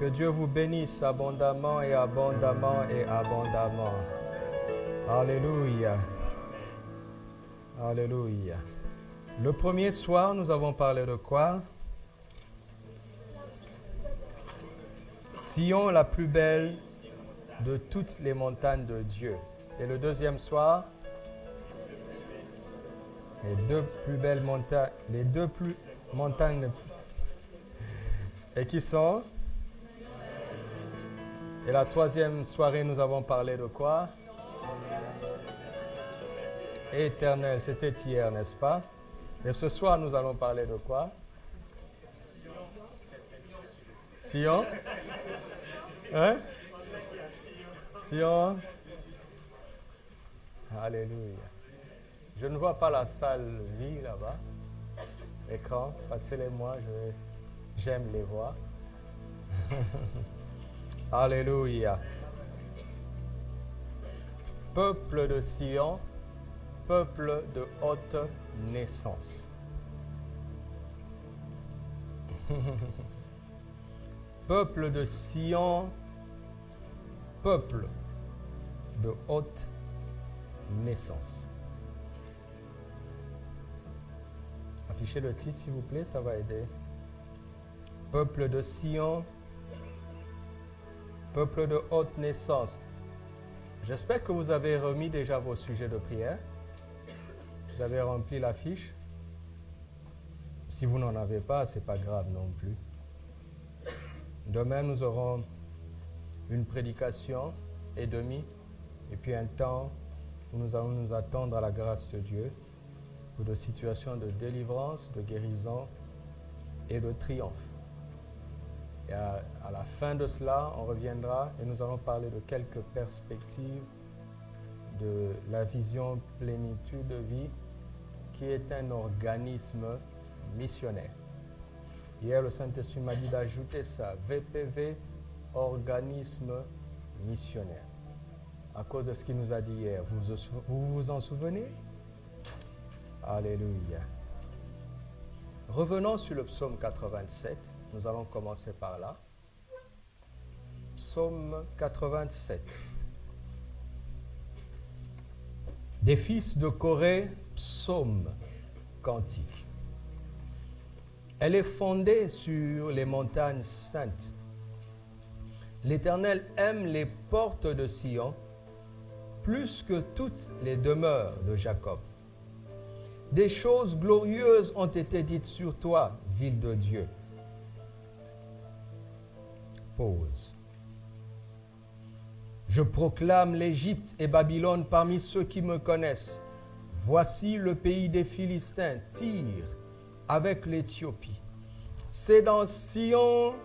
Que Dieu vous bénisse abondamment et abondamment et abondamment. Alléluia. Alléluia. Le premier soir, nous avons parlé de quoi? Sion, la plus belle de toutes les montagnes de Dieu. Et le deuxième soir, les deux plus belles montagnes, et qui sont? Et la troisième soirée, nous avons parlé de quoi? Éternel, c'était hier, n'est-ce pas? Et ce soir, nous allons parler de quoi? Sion? Hein? Sion? Alléluia. Je ne vois pas la salle vide là-bas. Écran, passez-les-moi, j'aime les voir. Alléluia. Peuple de Sion, peuple de haute naissance. Peuple de Sion, peuple de haute naissance. Affichez le titre, s'il vous plaît, ça va aider. Peuple de Sion, peuple de haute naissance. J'espère que vous avez remis déjà vos sujets de prière. Vous avez rempli la fiche. Si vous n'en avez pas, ce n'est pas grave non plus. Demain, nous aurons une prédication et demie, et puis un temps où nous allons nous attendre à la grâce de Dieu pour des situations de délivrance, de guérison et de triomphe. Et à la fin de cela, on reviendra et nous allons parler de quelques perspectives de la vision plénitude de vie qui est un organisme missionnaire. Hier, le Saint-Esprit m'a dit d'ajouter ça, VPV, organisme missionnaire. À cause de ce qu'il nous a dit hier, vous vous en souvenez? Alléluia. Revenons sur le psaume 87. Nous allons commencer par là. Psaume 87. Des fils de Corée, psaume cantique. Elle est fondée sur les montagnes saintes. L'Éternel aime les portes de Sion plus que toutes les demeures de Jacob. Des choses glorieuses ont été dites sur toi, ville de Dieu. Pause. Je proclame l'Égypte et Babylone parmi ceux qui me connaissent. Voici le pays des Philistins, Tyr, avec l'Éthiopie. C'est dans Sion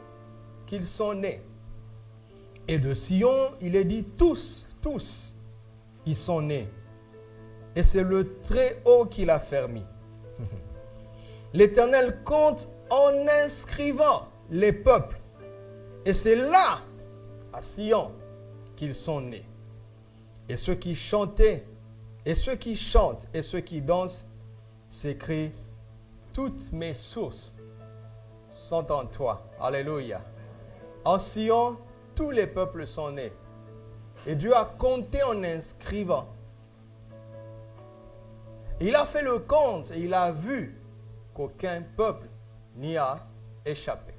qu'ils sont nés. Et de Sion, il est dit tous, ils sont nés. Et c'est le Très-Haut qui l'a fermé. L'Éternel compte en inscrivant les peuples. Et c'est là, à Sion, qu'ils sont nés. Et ceux qui chantaient, et ceux qui chantent, et ceux qui dansent, s'écrient, toutes mes sources sont en toi. Alléluia. En Sion, tous les peuples sont nés. Et Dieu a compté en inscrivant. Il a fait le compte et il a vu qu'aucun peuple n'y a échappé.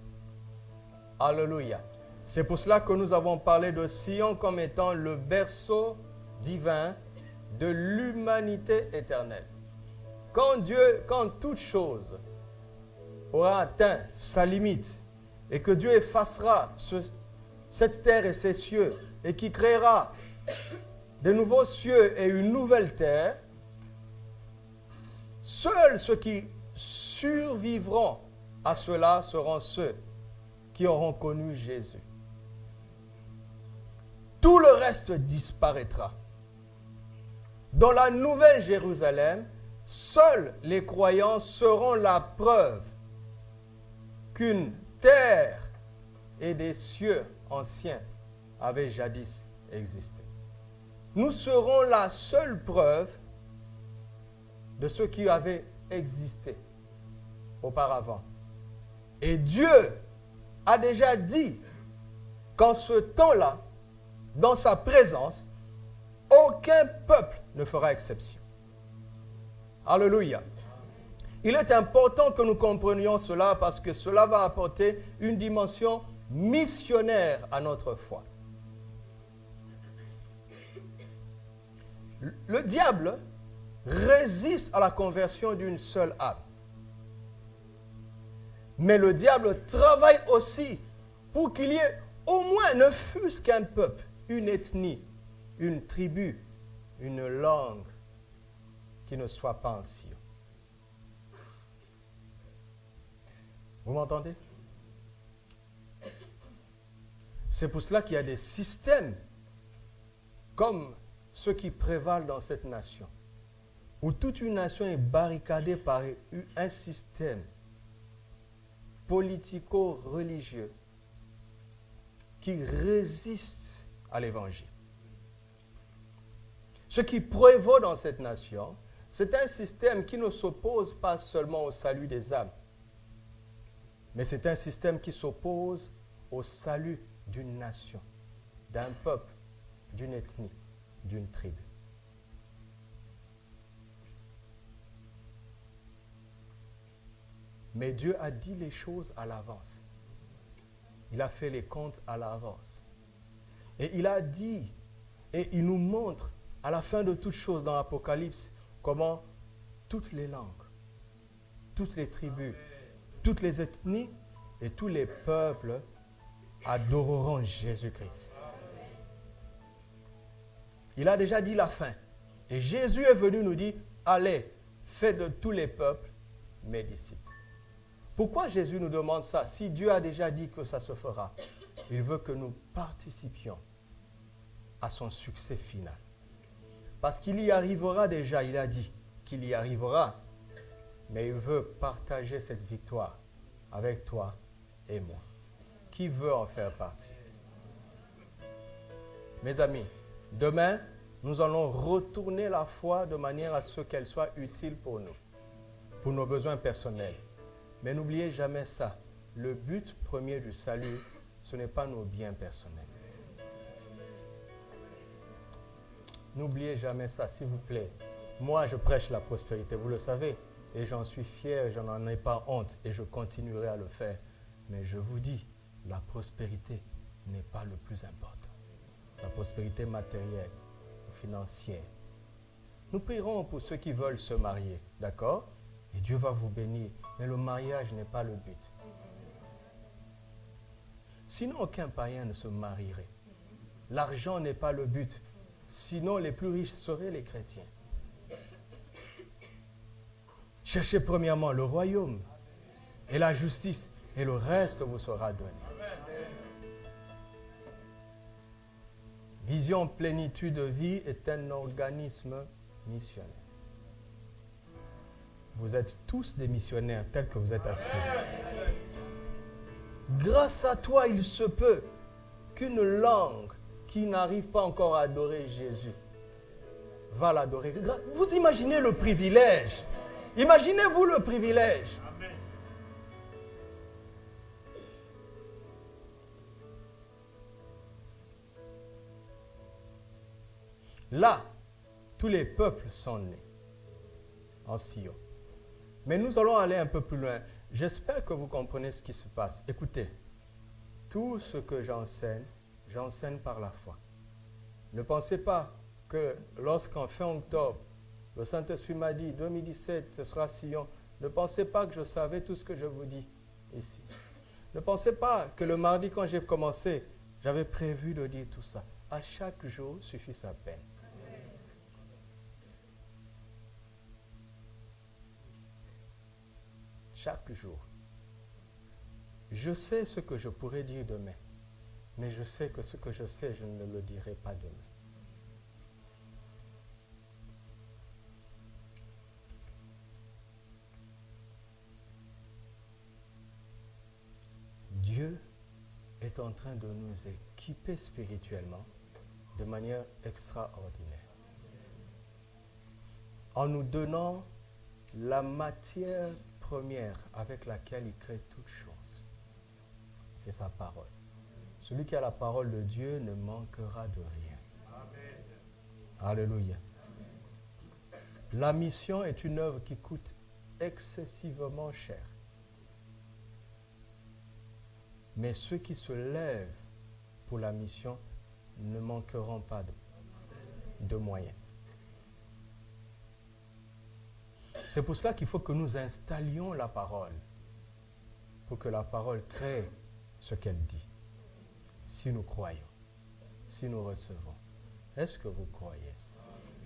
Alléluia. C'est pour cela que nous avons parlé de Sion comme étant le berceau divin de l'humanité éternelle. Quand toute chose aura atteint sa limite et que Dieu effacera cette terre et ces cieux et qui créera de nouveaux cieux et une nouvelle terre, seuls ceux qui survivront à cela seront ceux qui auront connu Jésus. Tout le reste disparaîtra. Dans la nouvelle Jérusalem, seuls les croyants seront la preuve qu'une terre et des cieux anciens avaient jadis existé. Nous serons la seule preuve de ce qui avait existé auparavant. Et Dieu a déjà dit qu'en ce temps-là, dans sa présence, aucun peuple ne fera exception. Alléluia. Il est important que nous comprenions cela parce que cela va apporter une dimension missionnaire à notre foi. Le diable résiste à la conversion d'une seule âme. Mais le diable travaille aussi pour qu'il y ait au moins, ne fût-ce qu'un peuple, une ethnie, une tribu, une langue qui ne soit pas en Sion. Vous m'entendez? C'est pour cela qu'il y a des systèmes comme ceux qui prévalent dans cette nation, où toute une nation est barricadée par un système politico-religieux qui résiste à l'évangile. Ce qui prévaut dans cette nation, c'est un système qui ne s'oppose pas seulement au salut des âmes, mais c'est un système qui s'oppose au salut d'une nation, d'un peuple, d'une ethnie, d'une tribu. Mais Dieu a dit les choses à l'avance. Il a fait les comptes à l'avance. Et il a dit, et il nous montre à la fin de toutes choses dans l'Apocalypse, comment toutes les langues, toutes les tribus, toutes les ethnies et tous les peuples adoreront Jésus-Christ. Il a déjà dit la fin. Et Jésus est venu nous dire, allez, faites de tous les peuples mes disciples. Pourquoi Jésus nous demande ça? Si Dieu a déjà dit que ça se fera, il veut que nous participions à son succès final. Parce qu'il y arrivera déjà, il a dit qu'il y arrivera, mais il veut partager cette victoire avec toi et moi. Qui veut en faire partie? Mes amis, demain, nous allons retourner la foi de manière à ce qu'elle soit utile pour nous, pour nos besoins personnels. Mais n'oubliez jamais ça. Le but premier du salut, ce n'est pas nos biens personnels. N'oubliez jamais ça, s'il vous plaît. Moi, je prêche la prospérité, vous le savez. Et j'en suis fier, je n'en ai pas honte et je continuerai à le faire. Mais je vous dis, la prospérité n'est pas le plus important. La prospérité matérielle, financière. Nous prierons pour ceux qui veulent se marier, d'accord? Et Dieu va vous bénir. Mais le mariage n'est pas le but. Sinon, aucun païen ne se marierait. L'argent n'est pas le but. Sinon, les plus riches seraient les chrétiens. Cherchez premièrement le royaume et la justice, et le reste vous sera donné. Vision Plénitude de Vie est un organisme missionnaire. Vous êtes tous des missionnaires tels que vous êtes assis. Grâce à toi, il se peut qu'une langue qui n'arrive pas encore à adorer Jésus va l'adorer. Vous imaginez le privilège. Imaginez-vous le privilège. Là, tous les peuples sont nés en Sion. Mais nous allons aller un peu plus loin. J'espère que vous comprenez ce qui se passe. Écoutez, tout ce que j'enseigne, j'enseigne par la foi. Ne pensez pas que lorsqu'en fin octobre, le Saint-Esprit m'a dit, 2017, ce sera Sion. Ne pensez pas que je savais tout ce que je vous dis ici. Ne pensez pas que le mardi, quand j'ai commencé, j'avais prévu de dire tout ça. À chaque jour suffit sa peine. Chaque jour. Je sais ce que je pourrais dire demain, mais je sais que ce que je sais, je ne le dirai pas demain. Dieu est en train de nous équiper spirituellement de manière extraordinaire. En nous donnant la matière première avec laquelle il crée toutes choses. C'est sa parole. Celui qui a la parole de Dieu ne manquera de rien. Amen. Alléluia. La mission est une œuvre qui coûte excessivement cher. Mais ceux qui se lèvent pour la mission ne manqueront pas de moyens. C'est pour cela qu'il faut que nous installions la parole, pour que la parole crée ce qu'elle dit. Si nous croyons, si nous recevons. Est-ce que vous croyez?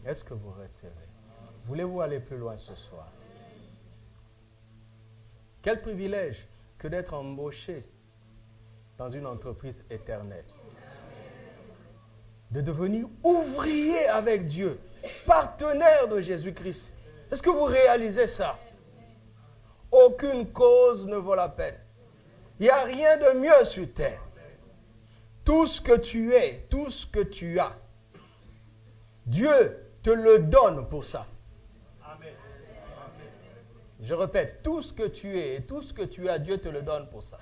Est-ce que vous recevez? Voulez-vous aller plus loin ce soir? Quel privilège que d'être embauché dans une entreprise éternelle. De devenir ouvrier avec Dieu, partenaire de Jésus-Christ. Est-ce que vous réalisez ça? Aucune cause ne vaut la peine. Il n'y a rien de mieux sur terre. Tout ce que tu es, tout ce que tu as, Dieu te le donne pour ça. Amen. Je répète, tout ce que tu es et tout ce que tu as, Dieu te le donne pour ça.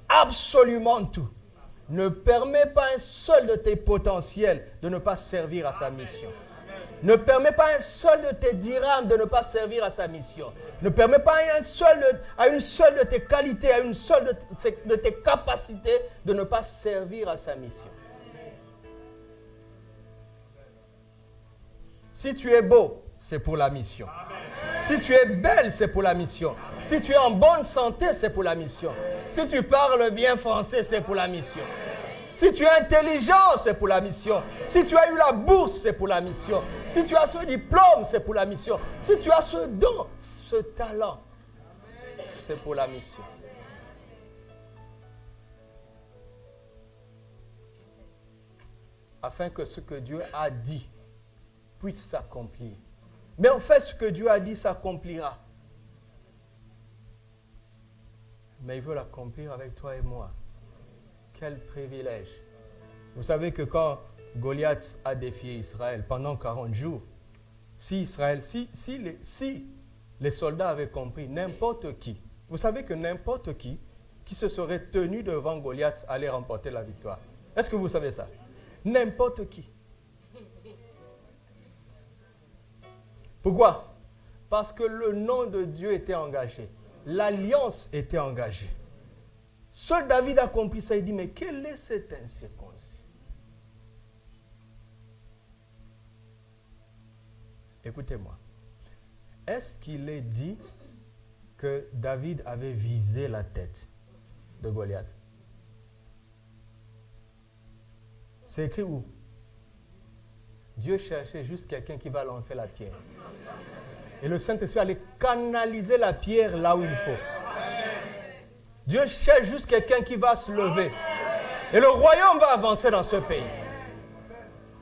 Absolument tout. Ne permets pas un seul de tes potentiels de ne pas servir à sa mission. Ne permets pas un seul de tes dirhams de ne pas servir à sa mission. Ne permets pas à une seule de tes qualités, à une seule de tes capacités de ne pas servir à sa mission. Si tu es beau, c'est pour la mission. Si tu es belle, c'est pour la mission. Si tu es en bonne santé, c'est pour la mission. Si tu parles bien français, c'est pour la mission. Si tu es intelligent, c'est pour la mission. Si tu as eu la bourse, c'est pour la mission. Si tu as ce diplôme, c'est pour la mission. Si tu as ce don, ce talent, c'est pour la mission. Afin que ce que Dieu a dit puisse s'accomplir. Mais en fait, ce que Dieu a dit s'accomplira. Mais il veut l'accomplir avec toi et moi. Quel privilège. Vous savez que quand Goliath a défié Israël pendant 40 jours, si les soldats avaient compris, n'importe qui, vous savez que n'importe qui se serait tenu devant Goliath allait remporter la victoire. Est-ce que vous savez ça? N'importe qui. Pourquoi? Parce que le nom de Dieu était engagé. L'alliance était engagée. Seul David a compris ça. Il dit, mais quel est cet incirconcis? Écoutez-moi. Est-ce qu'il est dit que David avait visé la tête de Goliath? C'est écrit où? Dieu cherchait juste quelqu'un qui va lancer la pierre. Et le Saint-Esprit allait canaliser la pierre là où il faut. Dieu cherche juste quelqu'un qui va se lever. Et le royaume va avancer dans ce pays.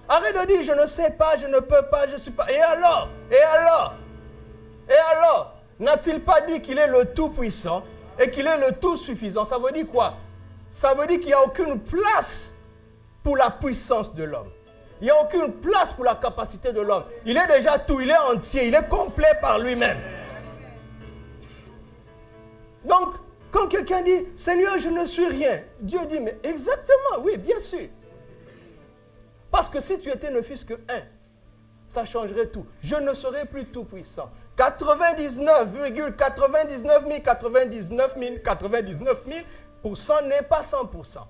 Arrête de dire, je ne sais pas, je ne peux pas, je ne suis pas. Et alors? N'a-t-il pas dit qu'il est le tout-puissant et qu'il est le tout-suffisant? Ça veut dire quoi? Ça veut dire qu'il n'y a aucune place pour la puissance de l'homme. Il n'y a aucune place pour la capacité de l'homme. Il est déjà tout, il est entier, il est complet par lui-même. Donc, quand quelqu'un dit, Seigneur, je ne suis rien, Dieu dit, mais exactement, oui, bien sûr. Parce que si tu étais ne fût-ce que un, ça changerait tout. Je ne serais plus tout puissant. 99,99,99,000% n'est pas 100%.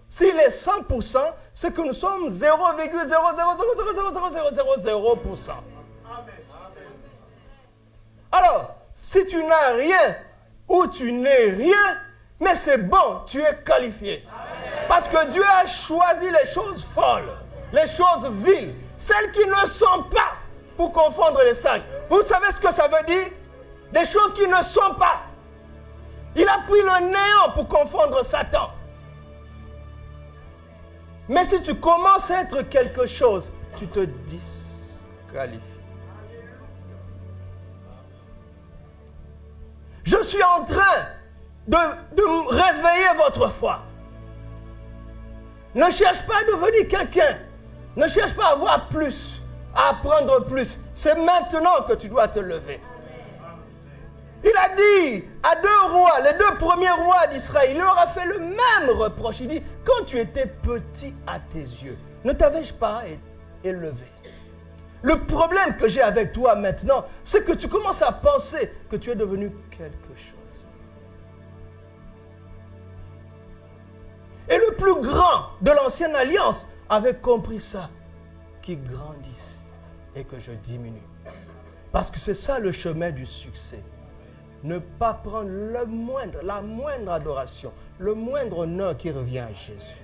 S'il est 100%, c'est que nous sommes 0,0000000%. Alors, si tu n'as rien ou tu n'es rien, mais c'est bon, tu es qualifié. Parce que Dieu a choisi les choses folles, les choses viles, celles qui ne sont pas, pour confondre les sages. Vous savez ce que ça veut dire? Des choses qui ne sont pas. Il a pris le néant pour confondre Satan. Mais si tu commences à être quelque chose, tu te disqualifies. Je suis en train de réveiller votre foi. Ne cherche pas à devenir quelqu'un. Ne cherche pas à avoir plus, à apprendre plus. C'est maintenant que tu dois te lever. Il a dit à 2 rois, les 2 premiers rois d'Israël, il leur a fait le même reproche. Il dit, quand tu étais petit à tes yeux, ne t'avais-je pas élevé? Le problème que j'ai avec toi maintenant, c'est que tu commences à penser que tu es devenu quelque chose. Et le plus grand de l'ancienne alliance avait compris ça, qu'il grandisse et que je diminue. Parce que c'est ça le chemin du succès. Ne pas prendre la moindre adoration, le moindre honneur qui revient à Jésus.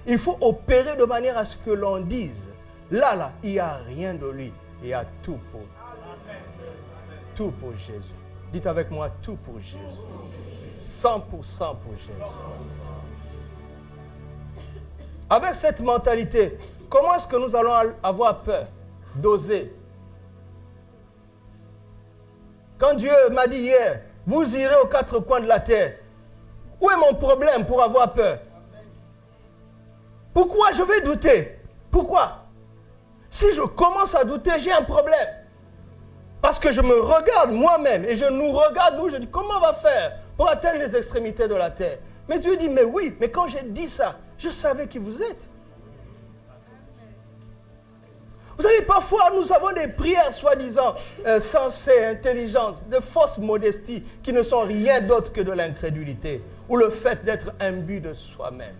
Il faut opérer de manière à ce que l'on dise, là, il n'y a rien de lui, il y a tout pour Jésus. Dites avec moi, tout pour Jésus. 100% pour Jésus. Avec cette mentalité, comment est-ce que nous allons avoir peur d'oser? Quand Dieu m'a dit hier, vous irez aux 4 coins de la terre, où est mon problème pour avoir peur? Pourquoi je vais douter? Pourquoi? Si je commence à douter, j'ai un problème. Parce que je me regarde moi-même et je nous regarde, nous, je dis, comment on va faire pour atteindre les extrémités de la terre? Mais Dieu dit, mais oui, mais quand j'ai dit ça, je savais qui vous êtes. Vous savez, parfois, nous avons des prières soi-disant sensées, intelligentes, de fausses modesties qui ne sont rien d'autre que de l'incrédulité ou le fait d'être imbu de soi-même.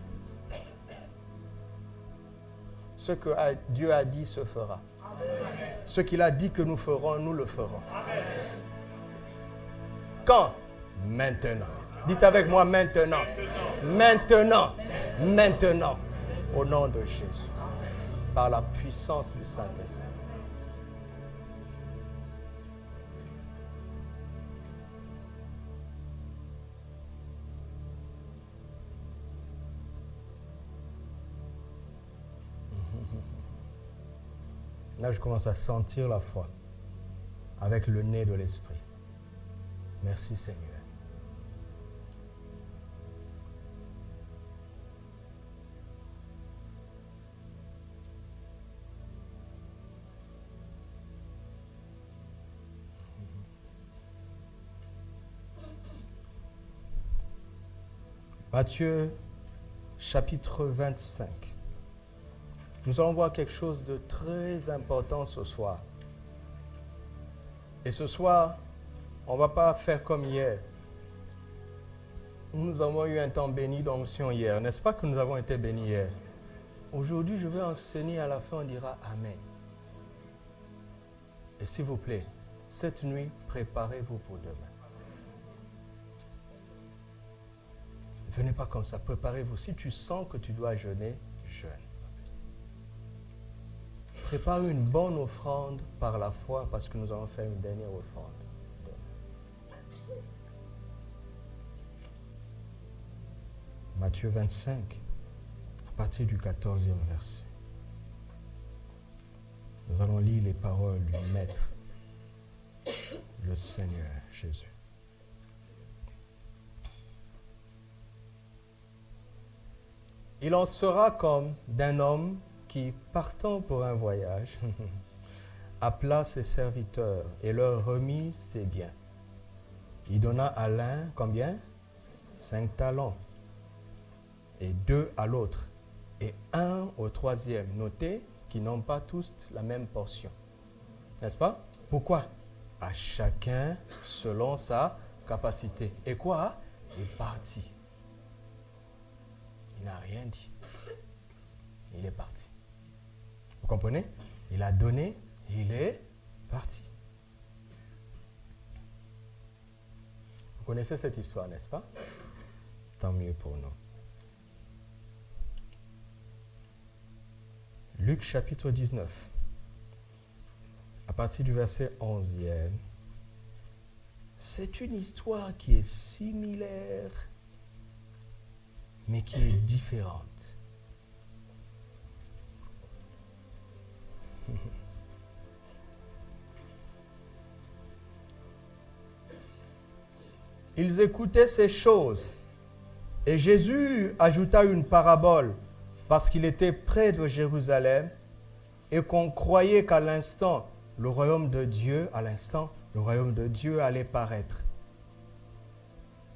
Ce que Dieu a dit se fera. Amen. Ce qu'il a dit que nous ferons, nous le ferons. Amen. Quand? Maintenant. Dites avec moi maintenant. Maintenant. Maintenant. Au nom de Jésus. Par la puissance du Saint-Esprit. Là, je commence à sentir la foi avec le nez de l'Esprit. Merci Seigneur. Matthieu, chapitre 25. Nous allons voir quelque chose de très important ce soir. Et ce soir, on ne va pas faire comme hier. Nous avons eu un temps béni d'onction hier. N'est-ce pas que nous avons été bénis hier? Aujourd'hui, je vais enseigner, à la fin, on dira Amen. Et s'il vous plaît, cette nuit, préparez-vous pour demain. Venez pas comme ça, préparez-vous. Si tu sens que tu dois jeûner, jeûne. Prépare une bonne offrande par la foi parce que nous allons faire une dernière offrande. Matthieu 25, à partir du 14e verset. Nous allons lire les paroles du Maître, le Seigneur Jésus. Il en sera comme d'un homme qui, partant pour un voyage, appela ses serviteurs et leur remit ses biens. Il donna à l'un, combien? 5 talents, et 2 à l'autre, et 1 au 3e. Notez qu'ils n'ont pas tous la même portion. N'est-ce pas? Pourquoi? À chacun selon sa capacité. Et quoi? Il est parti. Il n'a rien dit. Il est parti. Vous comprenez? Il a donné, il est parti. Vous connaissez cette histoire, n'est-ce pas? Tant mieux pour nous. Luc chapitre 19, à partir du verset 11e, c'est une histoire qui est similaire, mais qui est différente. Ils écoutaient ces choses, et Jésus ajouta une parabole, parce qu'il était près de Jérusalem, et qu'on croyait qu'à l'instant, le royaume de Dieu allait paraître.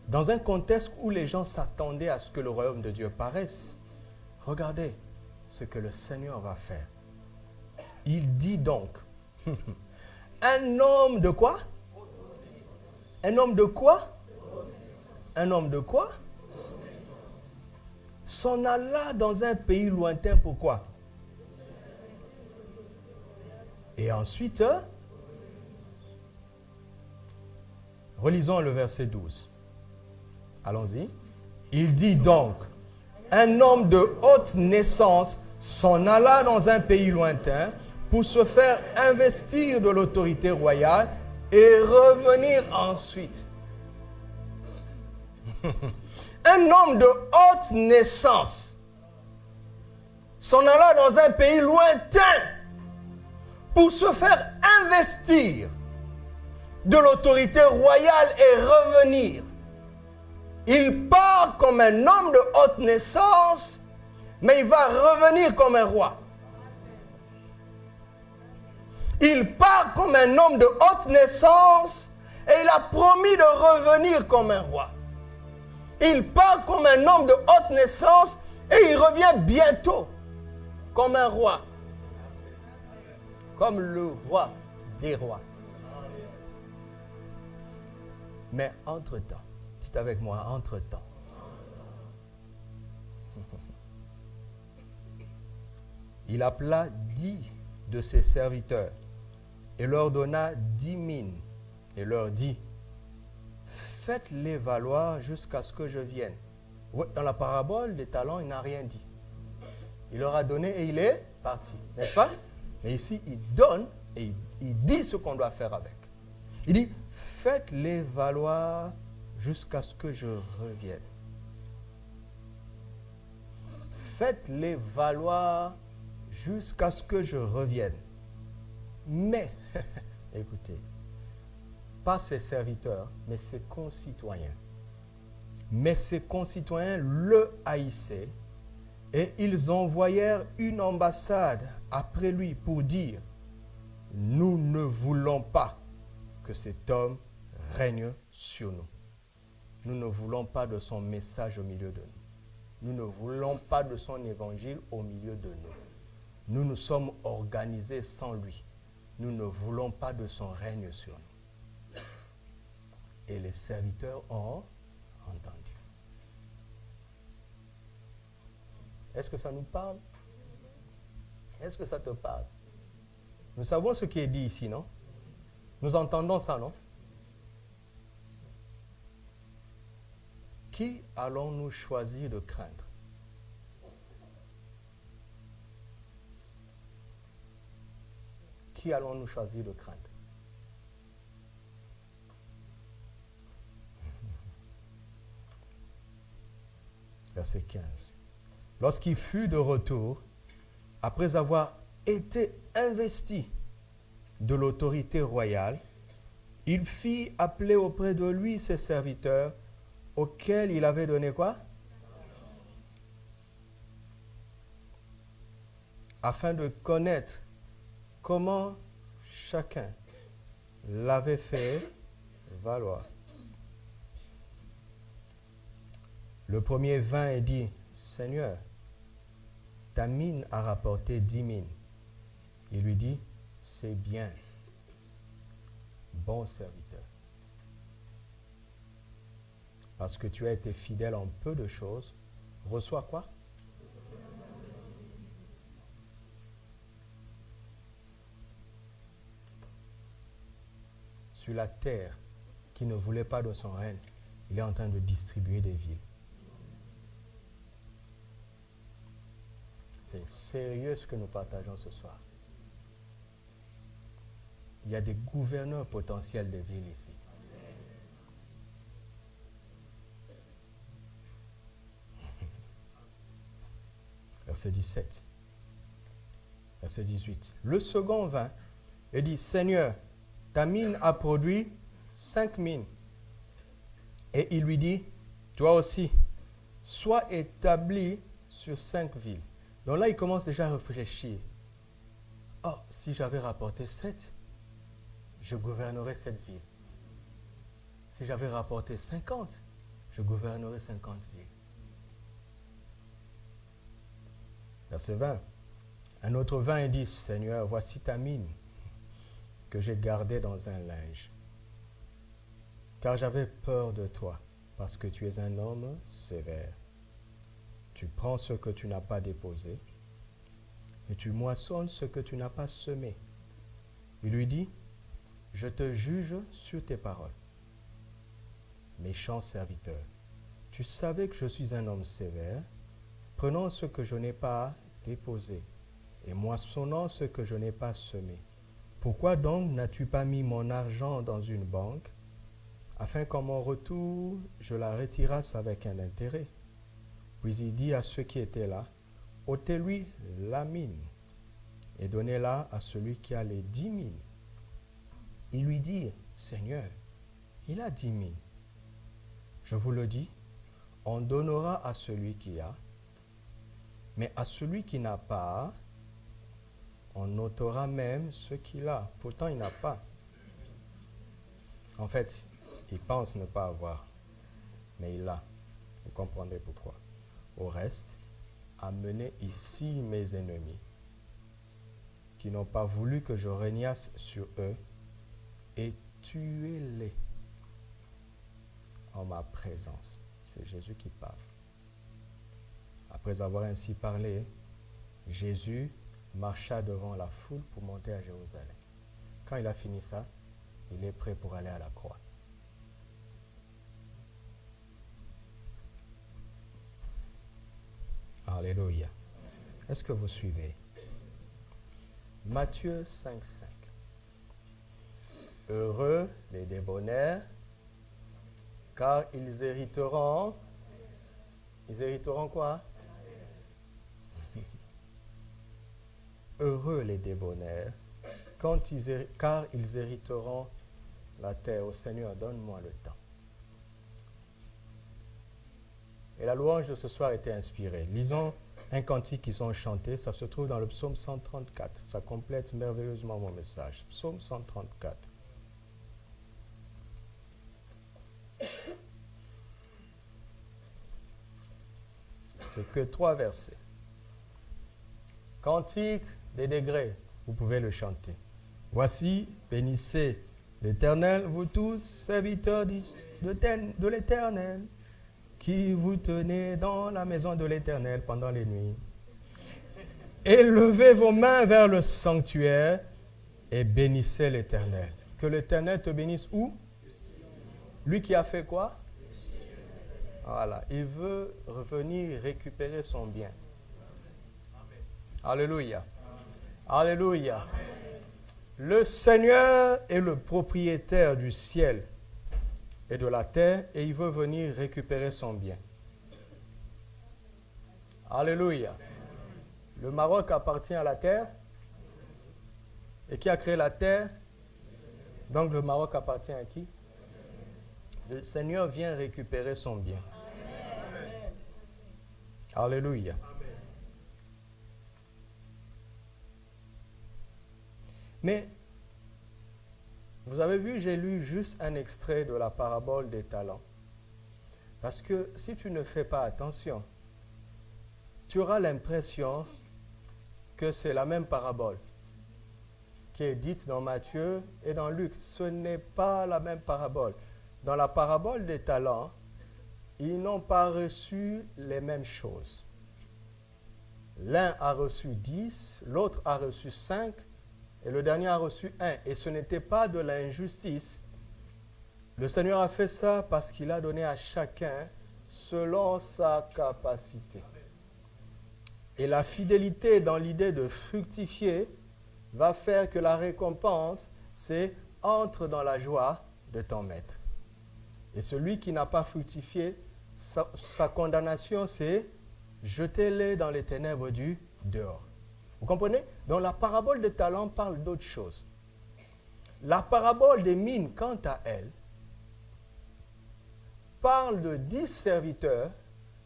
Dans un contexte où les gens s'attendaient à ce que le royaume de Dieu paraisse, regardez ce que le Seigneur va faire. Il dit donc, un homme de quoi? Un homme de quoi? Un homme de quoi? S'en alla dans un pays lointain, pourquoi? Et ensuite, relisons le verset 12. Allons-y. Il dit donc, un homme de haute naissance s'en alla dans un pays lointain pour se faire investir de l'autorité royale et revenir ensuite. Un homme de haute naissance s'en alla dans un pays lointain pour se faire investir de l'autorité royale et revenir. Il part comme un homme de haute naissance, mais il va revenir comme un roi. Il part comme un homme de haute naissance et il a promis de revenir comme un roi. Il part comme un homme de haute naissance et il revient bientôt comme un roi. Comme le roi des rois. Mais entre-temps, dites avec moi, entre-temps. Il appela 10 de ses serviteurs et leur donna 10 mines et leur dit, faites-les valoir jusqu'à ce que je vienne. Dans la parabole des talents, il n'a rien dit. Il leur a donné et il est parti, n'est-ce pas? Mais ici, il donne et il dit ce qu'on doit faire avec. Il dit, faites-les valoir jusqu'à ce que je revienne. Faites-les valoir jusqu'à ce que je revienne. Mais, écoutez, pas ses serviteurs, mais ses concitoyens. Mais ses concitoyens le haïssaient et ils envoyèrent une ambassade après lui pour dire, nous ne voulons pas que cet homme règne sur nous. Nous ne voulons pas de son message au milieu de nous. Nous ne voulons pas de son évangile au milieu de nous. Nous nous sommes organisés sans lui. Nous ne voulons pas de son règne sur nous. Et les serviteurs ont entendu. Est-ce que ça nous parle? Est-ce que ça te parle? Nous savons ce qui est dit ici, non? Nous entendons ça, non? Qui allons-nous choisir de craindre? Qui allons-nous choisir de craindre? Verset 15. Lorsqu'il fut de retour, après avoir été investi de l'autorité royale, il fit appeler auprès de lui ses serviteurs auxquels il avait donné quoi? Afin de connaître comment chacun l'avait fait valoir. Le premier vint et dit, Seigneur, ta mine a rapporté 10 mines. Il lui dit, c'est bien, bon serviteur. Parce que tu as été fidèle en peu de choses, reçois quoi? Sur la terre qui ne voulait pas de son règne, il est en train de distribuer des villes. C'est sérieux ce que nous partageons ce soir. Il y a des gouverneurs potentiels de villes ici. Verset 17. Verset 18. Le second vint et dit, Seigneur, ta mine a produit 5 mines. Et il lui dit, toi aussi, sois établi sur 5 villes. Donc là, il commence déjà à réfléchir. Oh, si j'avais rapporté 7, je gouvernerais cette ville. Si j'avais rapporté 50, je gouvernerai 50 villes. Verset 20. Un autre vin et dit, Seigneur, voici ta mine que j'ai gardée dans un linge. Car j'avais peur de toi, parce que tu es un homme sévère. Tu prends ce que tu n'as pas déposé, et tu moissonnes ce que tu n'as pas semé. Il lui dit, je te juge sur tes paroles. Méchant serviteur, tu savais que je suis un homme sévère, prenant ce que je n'ai pas déposé, et moissonnant ce que je n'ai pas semé. Pourquoi donc n'as-tu pas mis mon argent dans une banque, afin qu'en mon retour, je la retirasse avec un intérêt? Puis il dit à ceux qui étaient là, ôtez-lui la mine, et donnez-la à celui qui a les 10 000. Il lui dit, Seigneur, il a 10 000. Je vous le dis, on donnera à celui qui a, mais à celui qui n'a pas, on ôtera même ce qu'il a. Pourtant, il n'a pas. En fait, il pense ne pas avoir, mais il a. Vous comprendrez pourquoi. Au reste, amenez ici mes ennemis, qui n'ont pas voulu que je régnasse sur eux, et tuez-les en ma présence. C'est Jésus qui parle. Après avoir ainsi parlé, Jésus marcha devant la foule pour monter à Jérusalem. Quand il a fini ça, il est prêt pour aller à la croix. Alléluia. Est-ce que vous suivez? Matthieu 5,5. Heureux les débonnaires, car ils hériteront. Ils hériteront quoi? Heureux les débonnaires, car ils hériteront la terre. Au Seigneur, donne-moi le temps. Et la louange de ce soir était inspirée. Lisons un cantique qu'ils ont chanté. Ça se trouve dans le psaume 134. Ça complète merveilleusement mon message. Psaume 134. C'est que 3 versets. Cantique des degrés, vous pouvez le chanter. Voici, bénissez l'Éternel, vous tous, serviteurs de l'Éternel, qui vous tenez dans la maison de l'Éternel pendant les nuits. Élevez vos mains vers le sanctuaire et bénissez l'Éternel. Que l'Éternel te bénisse où? Lui qui a fait quoi? Voilà, il veut revenir récupérer son bien. Alléluia. Alléluia. Le Seigneur est le propriétaire du ciel et de la terre et il veut venir récupérer son bien. Alléluia. Le Maroc appartient à la terre. Et qui a créé la terre? Donc le Maroc appartient à qui? Le Seigneur vient récupérer son bien. Alléluia. Mais, vous avez vu, j'ai lu juste un extrait de la parabole des talents. Parce que si tu ne fais pas attention, tu auras l'impression que c'est la même parabole qui est dite dans Matthieu et dans Luc. Ce n'est pas la même parabole. Dans la parabole des talents, ils n'ont pas reçu les mêmes choses. L'un a reçu 10, l'autre a reçu 5, et le dernier a reçu 1. Et ce n'était pas de l'injustice. Le Seigneur a fait ça parce qu'il a donné à chacun selon sa capacité. Et la fidélité dans l'idée de fructifier va faire que la récompense, c'est entre dans la joie de ton maître. Et celui qui n'a pas fructifié, sa condamnation, c'est jetez-les dans les ténèbres du dehors. Vous comprenez? Donc la parabole des talents parle d'autre chose. La parabole des mines, quant à elle, parle de 10 serviteurs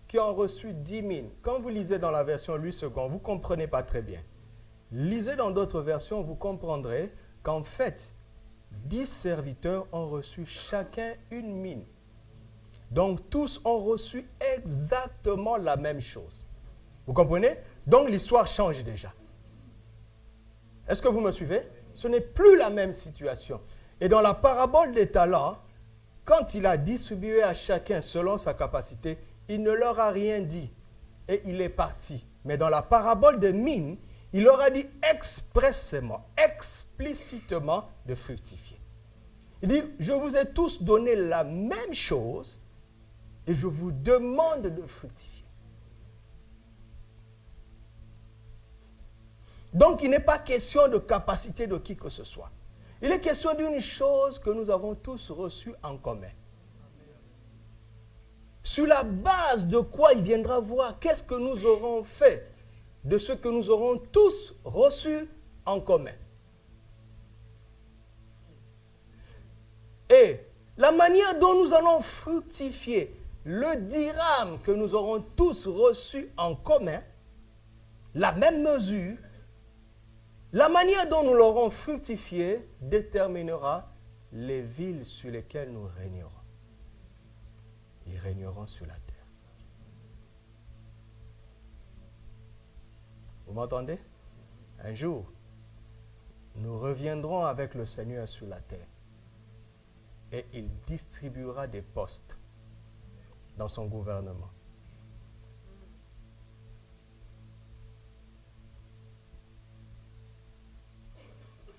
qui ont reçu 10 mines. Quand vous lisez dans la version Louis II, vous ne comprenez pas très bien. Lisez dans d'autres versions, vous comprendrez qu'en fait, 10 serviteurs ont reçu chacun une mine. Donc tous ont reçu exactement la même chose. Vous comprenez? Donc l'histoire change déjà. Est-ce que vous me suivez? Ce n'est plus la même situation. Et dans la parabole des talents, quand il a distribué à chacun selon sa capacité, il ne leur a rien dit et il est parti. Mais dans la parabole des mines, il leur a dit expressément, explicitement de fructifier. Il dit, je vous ai tous donné la même chose et je vous demande de fructifier. Donc, il n'est pas question de capacité de qui que ce soit. Il est question d'une chose que nous avons tous reçue en commun. Sur la base de quoi il viendra voir qu'est-ce que nous aurons fait de ce que nous aurons tous reçu en commun. Et la manière dont nous allons fructifier le dirham que nous aurons tous reçu en commun, la même mesure, la manière dont nous l'aurons fructifié déterminera les villes sur lesquelles nous régnerons. Ils régneront sur la terre. Vous m'entendez? Un jour, nous reviendrons avec le Seigneur sur la terre et il distribuera des postes dans son gouvernement.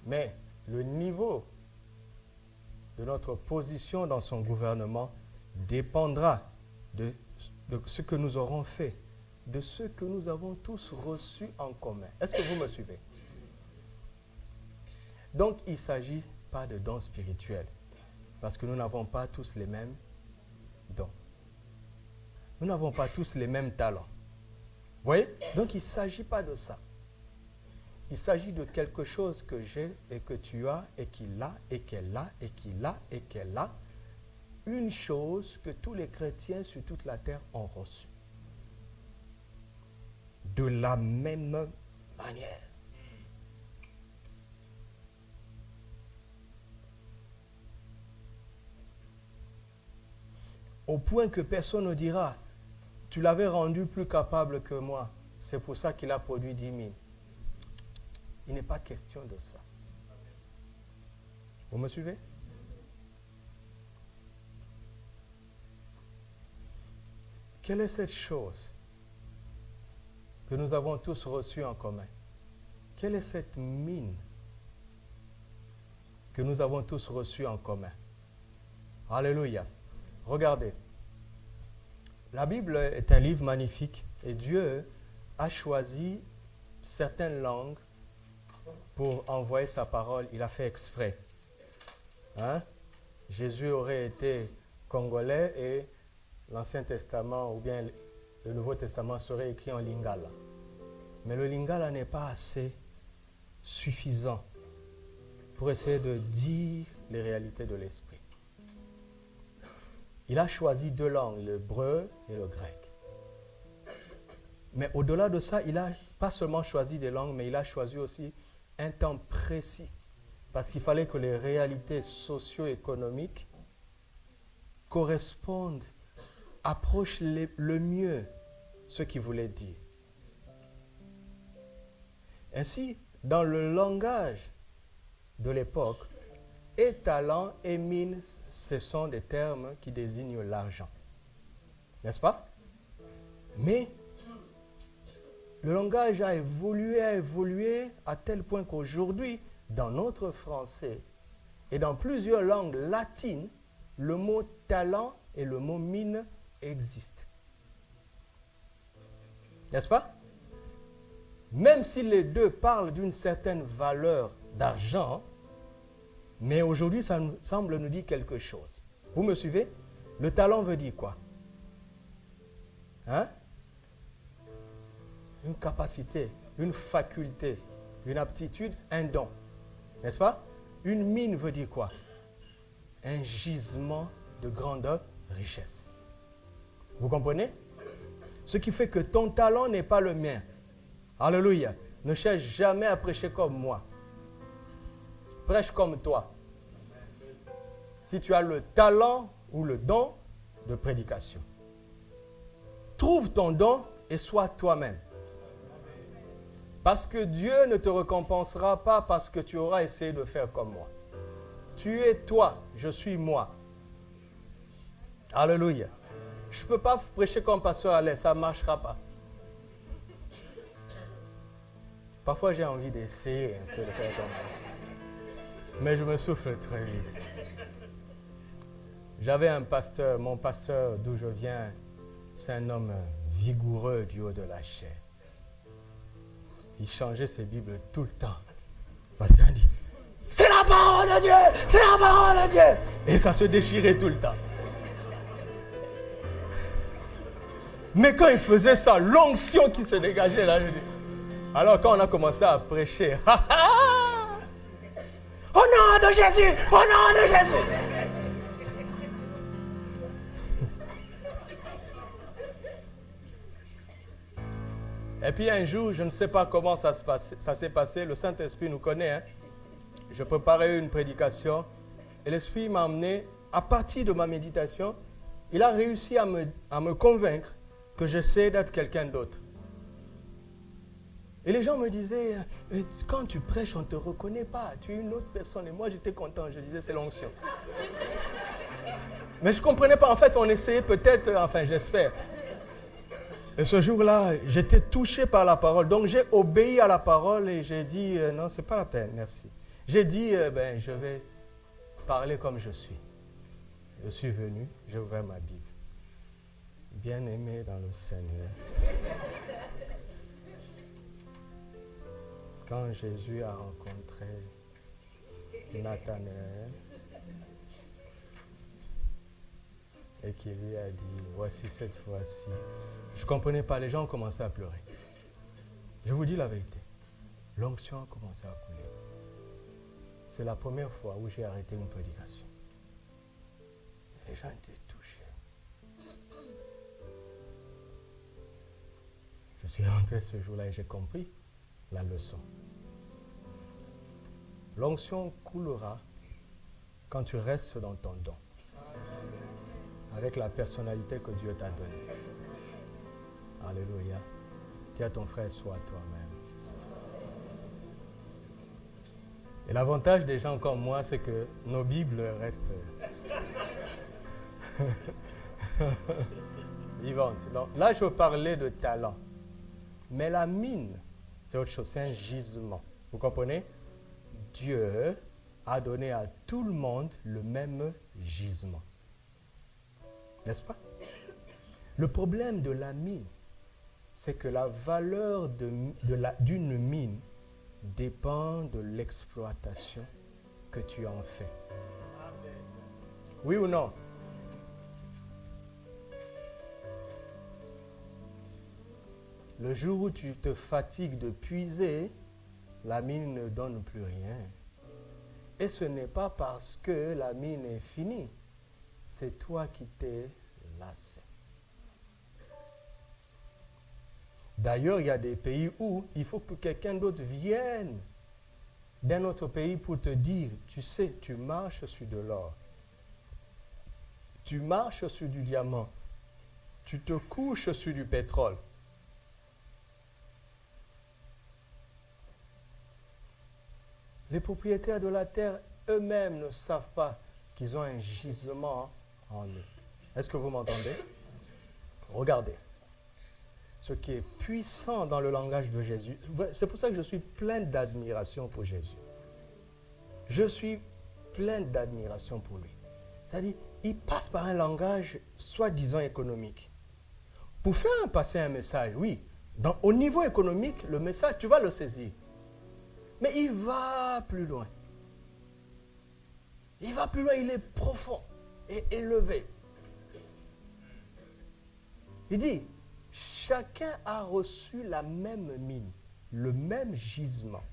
Mais le niveau de notre position dans son gouvernement dépendra de ce que nous aurons fait, de ce que nous avons tous reçu en commun. Est-ce que vous me suivez? Donc, il ne s'agit pas de dons spirituels, parce que nous n'avons pas tous les mêmes dons. Nous n'avons pas tous les mêmes talents. Vous voyez? Donc, il ne s'agit pas de ça. Il s'agit de quelque chose que j'ai et que tu as et qu'il a et qu'elle a et qu'il a et qu'elle a. Une chose que tous les chrétiens sur toute la terre ont reçue. De la même manière. Au point que personne ne dira, tu l'avais rendu plus capable que moi, c'est pour ça qu'il a produit 10 000. Il n'est pas question de ça. Vous me suivez? Quelle est cette chose que nous avons tous reçue en commun? Quelle est cette mine que nous avons tous reçue en commun? Alléluia. Regardez. La Bible est un livre magnifique et Dieu a choisi certaines langues pour envoyer sa parole. Il a fait exprès. Hein? Jésus aurait été congolais et l'Ancien Testament ou bien le Nouveau Testament serait écrit en lingala. Mais le lingala n'est pas assez suffisant pour essayer de dire les réalités de l'esprit. Il a choisi 2 langues, l'hébreu et le grec. Mais au-delà de ça, il n'a pas seulement choisi des langues, mais il a choisi aussi un temps précis. Parce qu'il fallait que les réalités socio-économiques correspondent, approchent le mieux ce qu'il voulait dire. Ainsi, dans le langage de l'époque, étalon et mine, ce sont des termes qui désignent l'argent. N'est-ce pas? Mais le langage a évolué à tel point qu'aujourd'hui, dans notre français et dans plusieurs langues latines, le mot talent et le mot mine existent. N'est-ce pas? Même si les deux parlent d'une certaine valeur d'argent, mais aujourd'hui, ça semble nous dire quelque chose. Vous me suivez? Le talent veut dire quoi? Hein? Une capacité, une faculté, une aptitude, un don. N'est-ce pas? Une mine veut dire quoi? Un gisement de grande richesse. Vous comprenez? Ce qui fait que ton talent n'est pas le mien. Alléluia. Ne cherche jamais à prêcher comme moi. Prêche comme toi. Si tu as le talent ou le don, de prédication. Trouve ton don et sois toi-même. Parce que Dieu ne te récompensera pas parce que tu auras essayé de faire comme moi. Tu es toi, je suis moi. Alléluia. Je ne peux pas prêcher comme pasteur Alain, ça ne marchera pas. Parfois j'ai envie d'essayer un peu de faire comme ça. Mais je me souffle très vite. J'avais un pasteur, mon pasteur d'où je viens, c'est un homme vigoureux du haut de la chair. Il changeait ses Bibles tout le temps. Parce qu'il dit, c'est la parole de Dieu, c'est la parole de Dieu. Et ça se déchirait tout le temps. Mais quand il faisait ça, l'onction qui se dégageait là, je dis. Alors quand on a commencé à prêcher, au nom de Jésus, au nom de Jésus. Et puis un jour, je ne sais pas comment ça s'est passé, le Saint-Esprit nous connaît. Hein? Je préparais une prédication et l'Esprit m'a amené, à partir de ma méditation, il a réussi à me convaincre que j'essaie d'être quelqu'un d'autre. Et les gens me disaient, quand tu prêches, on ne te reconnaît pas, tu es une autre personne. Et moi, j'étais content, je disais, c'est l'onction. Mais je ne comprenais pas, en fait, on essayait peut-être, enfin j'espère. Et ce jour-là, j'étais touché par la parole. Donc j'ai obéi à la parole et j'ai dit, non, ce n'est pas la peine, merci. J'ai dit, je vais parler comme je suis. Je suis venu, j'ai ouvert ma Bible. Bien-aimé dans le Seigneur. Quand Jésus a rencontré Nathanaël et qu'il lui a dit, voici cette fois-ci. Je ne comprenais pas, les gens ont commencé à pleurer. Je vous dis la vérité. L'onction a commencé à couler. C'est la première fois où j'ai arrêté une prédication. Les gens étaient touchés. Je suis rentré ce jour-là et j'ai compris la leçon. L'onction coulera quand tu restes dans ton don, avec la personnalité que Dieu t'a donnée. Alléluia. Dis à ton frère, sois toi-même. Et l'avantage des gens comme moi, c'est que nos Bibles restent vivantes. Donc, là, je parlais de talent. Mais la mine, c'est autre chose, c'est un gisement. Vous comprenez? Dieu a donné à tout le monde le même gisement. N'est-ce pas? Le problème de la mine, c'est que la valeur d'une mine dépend de l'exploitation que tu en fais. Oui ou non? Le jour où tu te fatigues de puiser, la mine ne donne plus rien. Et ce n'est pas parce que la mine est finie. C'est toi qui t'es lassé. D'ailleurs, il y a des pays où il faut que quelqu'un d'autre vienne d'un autre pays pour te dire, tu sais, tu marches sur de l'or. Tu marches sur du diamant. Tu te couches sur du pétrole. Les propriétaires de la terre eux-mêmes ne savent pas qu'ils ont un gisement en eux. Est-ce que vous m'entendez? Regardez. Ce qui est puissant dans le langage de Jésus. C'est pour ça que je suis plein d'admiration pour Jésus. Je suis plein d'admiration pour lui. C'est-à-dire, il passe par un langage soi-disant économique. Pour faire passer un message, oui, au niveau économique, le message, tu vas le saisir. Mais il va plus loin. Il va plus loin, il est profond et élevé. Il dit, chacun a reçu la même mine, le même gisement.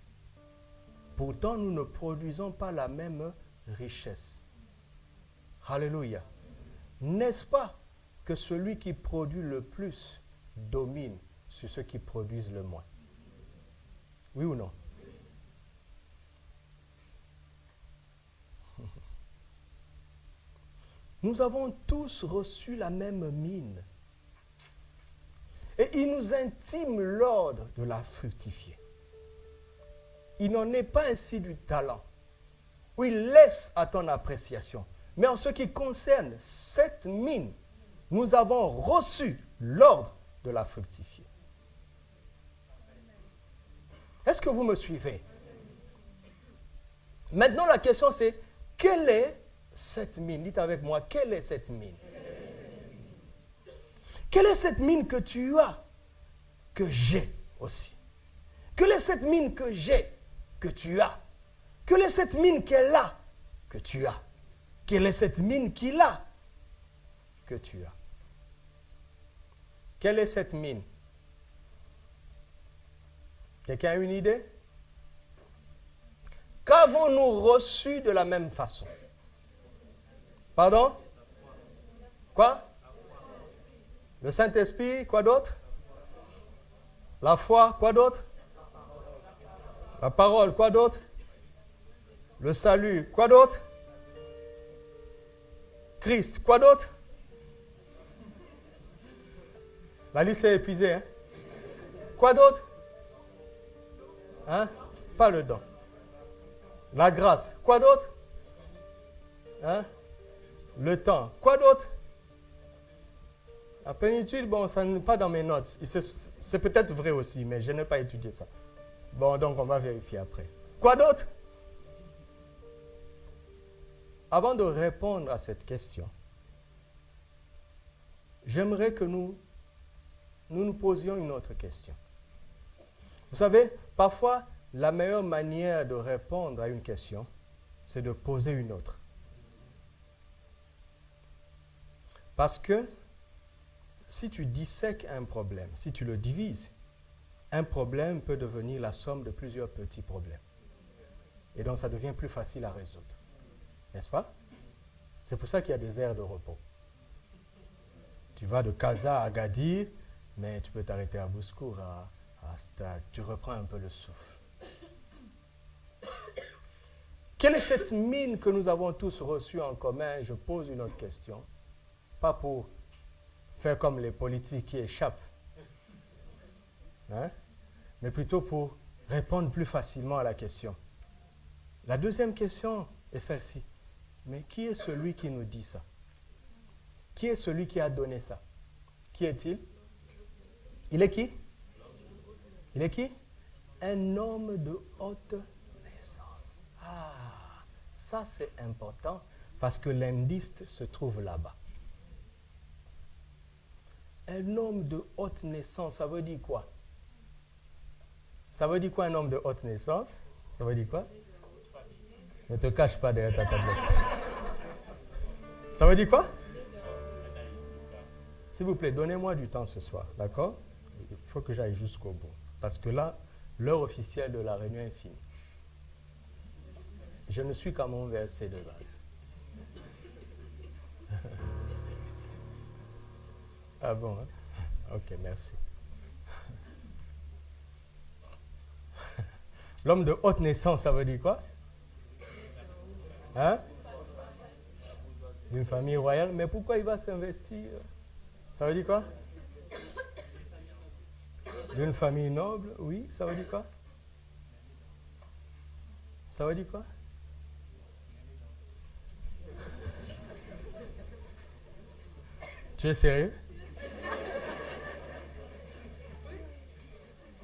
Pourtant, nous ne produisons pas la même richesse. Alléluia. N'est-ce pas que celui qui produit le plus domine sur ceux qui produisent le moins? Oui ou non? Nous avons tous reçu la même mine. Et il nous intime l'ordre de la fructifier. Il n'en est pas ainsi du talent, où il laisse à ton appréciation. Mais en ce qui concerne cette mine, nous avons reçu l'ordre de la fructifier. Est-ce que vous me suivez? Maintenant, la question c'est, quelle est cette mine? Dites avec moi, quelle est cette mine? Quelle est cette mine que tu as, que j'ai aussi? Quelle est cette mine que j'ai, que tu as? Quelle est cette mine qu'elle a, que tu as? Quelle est cette mine qu'il a, que tu as? Quelle est cette mine? Quelqu'un a une idée? Qu'avons-nous reçu de la même façon? Pardon? Quoi? Le Saint-Esprit, quoi d'autre? La foi, quoi d'autre? La parole, quoi d'autre? Le salut, quoi d'autre? Christ, quoi d'autre? La liste est épuisée, hein? Quoi d'autre? Hein? Pas le don. La grâce, quoi d'autre? Hein? Le temps, quoi d'autre? La plénitude, bon, ça n'est pas dans mes notes. C'est peut-être vrai aussi, mais je n'ai pas étudié ça. Bon, donc on va vérifier après. Quoi d'autre? Avant de répondre à cette question, j'aimerais que nous posions une autre question. Vous savez, parfois, la meilleure manière de répondre à une question, c'est de poser une autre. Parce que si tu dissèques un problème, si tu le divises, un problème peut devenir la somme de plusieurs petits problèmes. Et donc, ça devient plus facile à résoudre. N'est-ce pas? C'est pour ça qu'il y a des aires de repos. Tu vas de Casa à Agadir, mais tu peux t'arrêter à Bouscour, à Stade. Tu reprends un peu le souffle. Quelle est cette mine que nous avons tous reçue en commun? Je pose une autre question. Pas pour faire comme les politiques qui échappent, hein? Mais plutôt pour répondre plus facilement à la question. La deuxième question est celle-ci. Mais qui est celui qui nous dit ça? Qui est celui qui a donné ça? Qui est-il? Il est qui? Il est qui? Un homme de haute naissance. Ah, ça c'est important parce que l'indice se trouve là-bas. Un homme de haute naissance, ça veut dire quoi? Ça veut dire quoi un homme de haute naissance? Ça veut dire quoi? Ne te cache pas derrière ta tablette. Ça veut dire quoi? S'il vous plaît, donnez-moi du temps ce soir, d'accord? Il faut que j'aille jusqu'au bout. Parce que là, l'heure officielle de la réunion est finie. Je ne suis qu'à mon verset de base. Ah bon, hein? Ok, merci. L'homme de haute naissance, ça veut dire quoi? Hein? D'une famille royale. Mais pourquoi il va s'investir? Ça veut dire quoi? D'une famille noble, oui, ça veut dire quoi? Ça veut dire quoi? Tu es sérieux?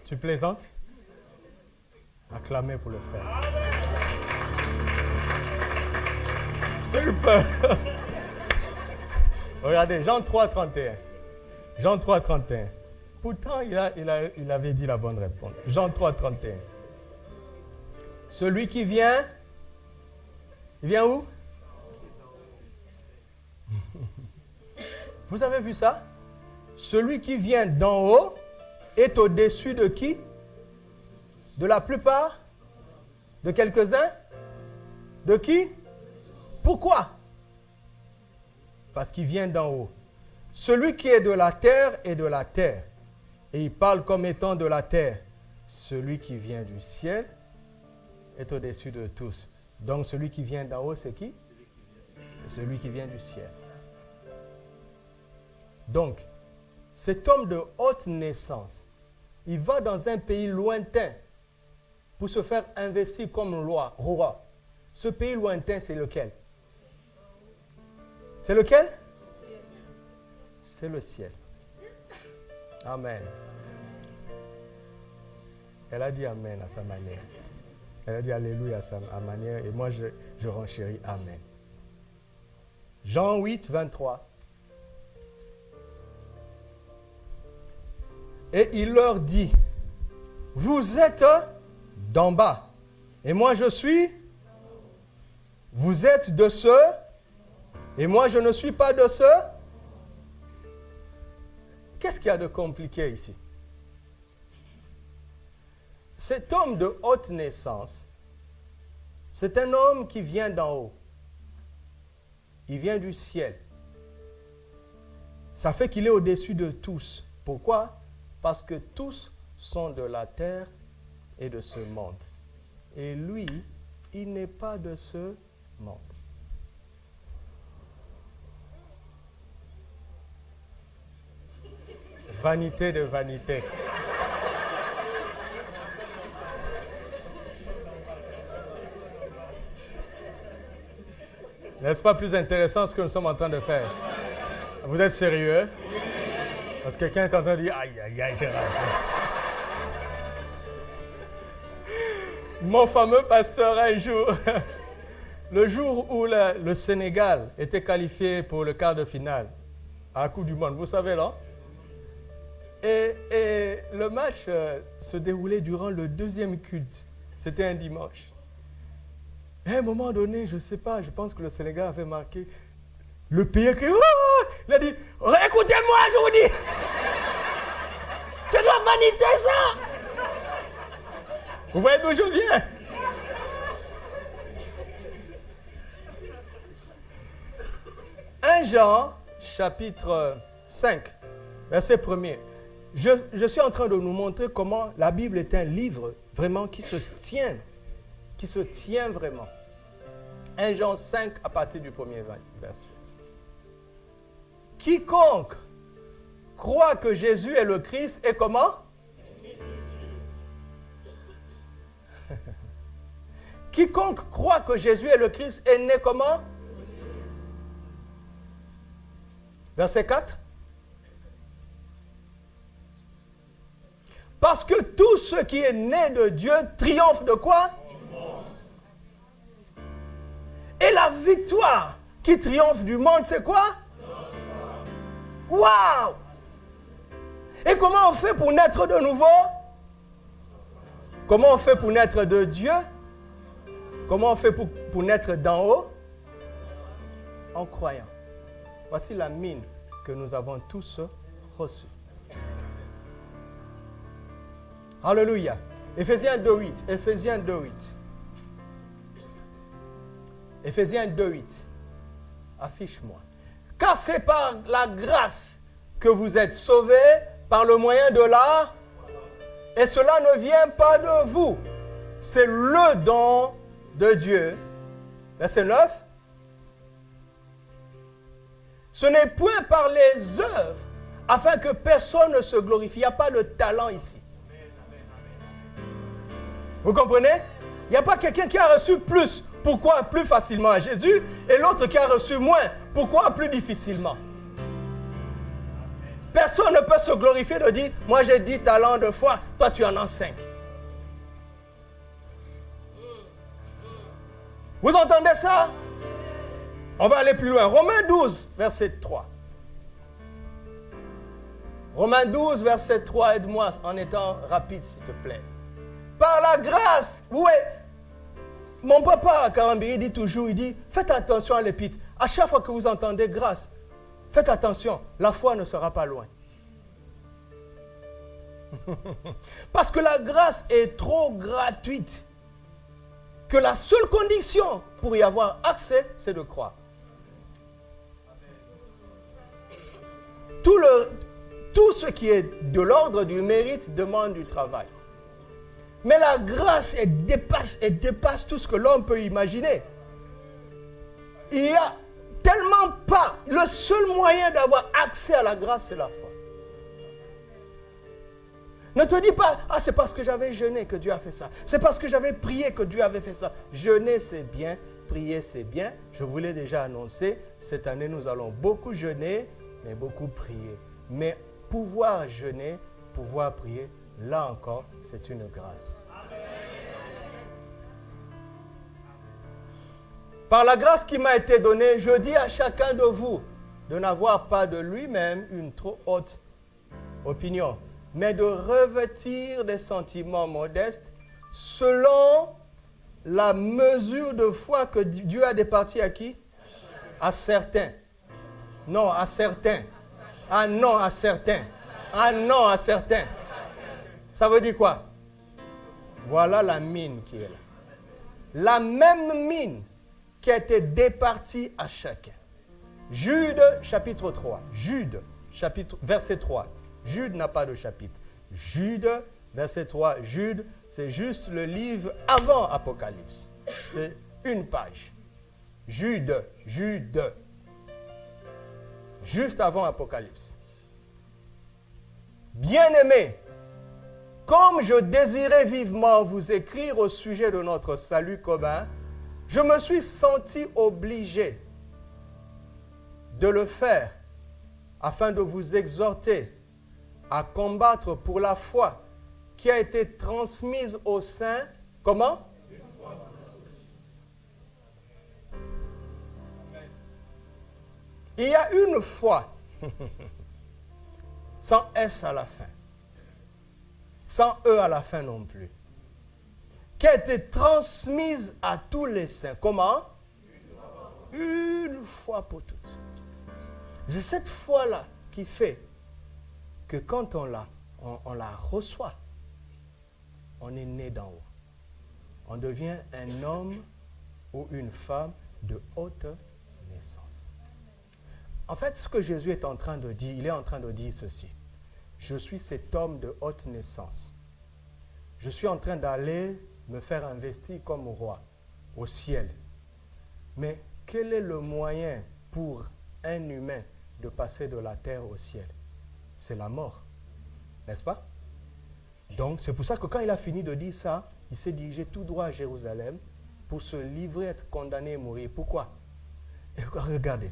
Tu plaisantes? Acclamez pour le frère. Tu peux. Regardez, Jean 3, 31. Jean 3, 31. Pourtant, il avait dit la bonne réponse. Jean 3, 31. Celui qui vient, il vient où? Vous avez vu ça? Celui qui vient d'en haut est au-dessus de qui? De la plupart? De quelques-uns? De qui? Pourquoi? Parce qu'il vient d'en haut. Celui qui est de la terre est de la terre. Et il parle comme étant de la terre. Celui qui vient du ciel est au-dessus de tous. Donc celui qui vient d'en haut, c'est qui? Celui qui vient du ciel. Donc, cet homme de haute naissance, il va dans un pays lointain pour se faire investir comme roi. Ce pays lointain, c'est lequel? C'est lequel? C'est le ciel. Amen. Elle a dit Amen à sa manière. Elle a dit Alléluia à sa manière. Et moi, je renchéris Amen. Jean 8, 23. Et il leur dit, vous êtes d'en bas, et moi je suis. Vous êtes de ceux, et moi je ne suis pas de ceux. Qu'est-ce qu'il y a de compliqué ici? Cet homme de haute naissance, c'est un homme qui vient d'en haut. Il vient du ciel. Ça fait qu'il est au-dessus de tous. Pourquoi? Parce que tous sont de la terre et de ce monde. Et lui, il n'est pas de ce monde. Vanité de vanité. N'est-ce pas plus intéressant ce que nous sommes en train de faire? Vous êtes sérieux? Parce que quelqu'un est en train de dire, aïe, aïe, aïe, j'ai raté. Mon fameux pasteur, un jour, le jour où le Sénégal était qualifié pour le quart de finale à la Coupe du Monde, vous savez, non? Et le match se déroulait durant le deuxième culte. C'était un dimanche. Et à un moment donné, je ne sais pas, je pense que le Sénégal avait marqué. Le pays a crié, oh! Il a dit, écoutez-moi, je vous dis, c'est de la vanité ça. Vous voyez d'où je viens? Un Jean, chapitre 5, verset 1er. Je suis en train de nous montrer comment la Bible est un livre vraiment qui se tient vraiment. 1 Jean 5 à partir du premier verset. Quiconque croit que Jésus est le Christ est comment? Quiconque croit que Jésus est le Christ est né comment? Verset 4. Parce que tout ce qui est né de Dieu triomphe de quoi? Et la victoire qui triomphe du monde, c'est quoi? Waouh! Et comment on fait pour naître de nouveau? Comment on fait pour naître de Dieu? Comment on fait pour naître d'en haut? En croyant. Voici la mine que nous avons tous reçue. Alléluia. Éphésiens 2.8. Éphésiens 2.8. Éphésiens 2.8. Affiche-moi. Car c'est par la grâce que vous êtes sauvés par le moyen de la... Et cela ne vient pas de vous. C'est le don de Dieu. Verset 9. Ce n'est point par les œuvres afin que personne ne se glorifie. Il n'y a pas de talent ici. Vous comprenez? Il n'y a pas quelqu'un qui a reçu plus. Pourquoi plus facilement à Jésus et l'autre qui a reçu moins? Pourquoi plus difficilement? Personne ne peut se glorifier de dire, moi j'ai 10 talents de foi, toi tu en as 5. Vous entendez ça? On va aller plus loin. Romains 12, verset 3. Romains 12, verset 3, aide-moi en étant rapide s'il te plaît. Par la grâce, oui. Mon papa à Karambiri dit toujours, il dit, faites attention à l'épître. À chaque fois que vous entendez grâce, faites attention, la foi ne sera pas loin. Parce que la grâce est trop gratuite que la seule condition pour y avoir accès, c'est de croire. Tout ce qui est de l'ordre du mérite demande du travail. Mais la grâce, elle dépasse tout ce que l'homme peut imaginer. Il y a tellement pas, Le seul moyen d'avoir accès à la grâce, c'est la foi. Ne te dis pas, ah, c'est parce que j'avais jeûné que Dieu a fait ça. C'est parce que j'avais prié que Dieu avait fait ça. Jeûner, c'est bien. Prier, c'est bien. Je vous l'ai déjà annoncé. Cette année, nous allons beaucoup jeûner, mais beaucoup prier. Mais pouvoir jeûner, pouvoir prier, là encore, c'est une grâce. Par la grâce qui m'a été donnée, je dis à chacun de vous de n'avoir pas de lui-même une trop haute opinion, mais de revêtir des sentiments modestes selon la mesure de foi que Dieu a départie à qui? À certains. Non, à certains. Ah non, à certains. Ah non, à certains. Ça veut dire quoi? Voilà la mine qui est là. La même mine qui a été départie à chacun. Jude, chapitre 3. Jude, verset 3. Jude n'a pas de chapitre. Jude, verset 3. Jude, c'est juste le livre avant Apocalypse. C'est une page. Jude. Juste avant Apocalypse. Bien-aimés, comme je désirais vivement vous écrire au sujet de notre salut commun, je me suis senti obligé de le faire afin de vous exhorter à combattre pour la foi qui a été transmise aux saints. Comment? Il y a une foi, sans S à la fin, sans E à la fin non plus, qui a été transmise à tous les saints. Comment? Une fois pour toutes. C'est cette foi-là qui fait que quand on la reçoit, on est né d'en haut. On devient un homme ou une femme de haute naissance. En fait, ce que Jésus est en train de dire, il est en train de dire ceci. Je suis cet homme de haute naissance. Je suis en train d'aller me faire investir comme roi au ciel. Mais quel est le moyen pour un humain de passer de la terre au ciel? C'est la mort, n'est-ce pas? Donc, c'est pour ça que quand il a fini de dire ça, il s'est dirigé tout droit à Jérusalem pour se livrer, être condamné et mourir. Pourquoi? Et regardez,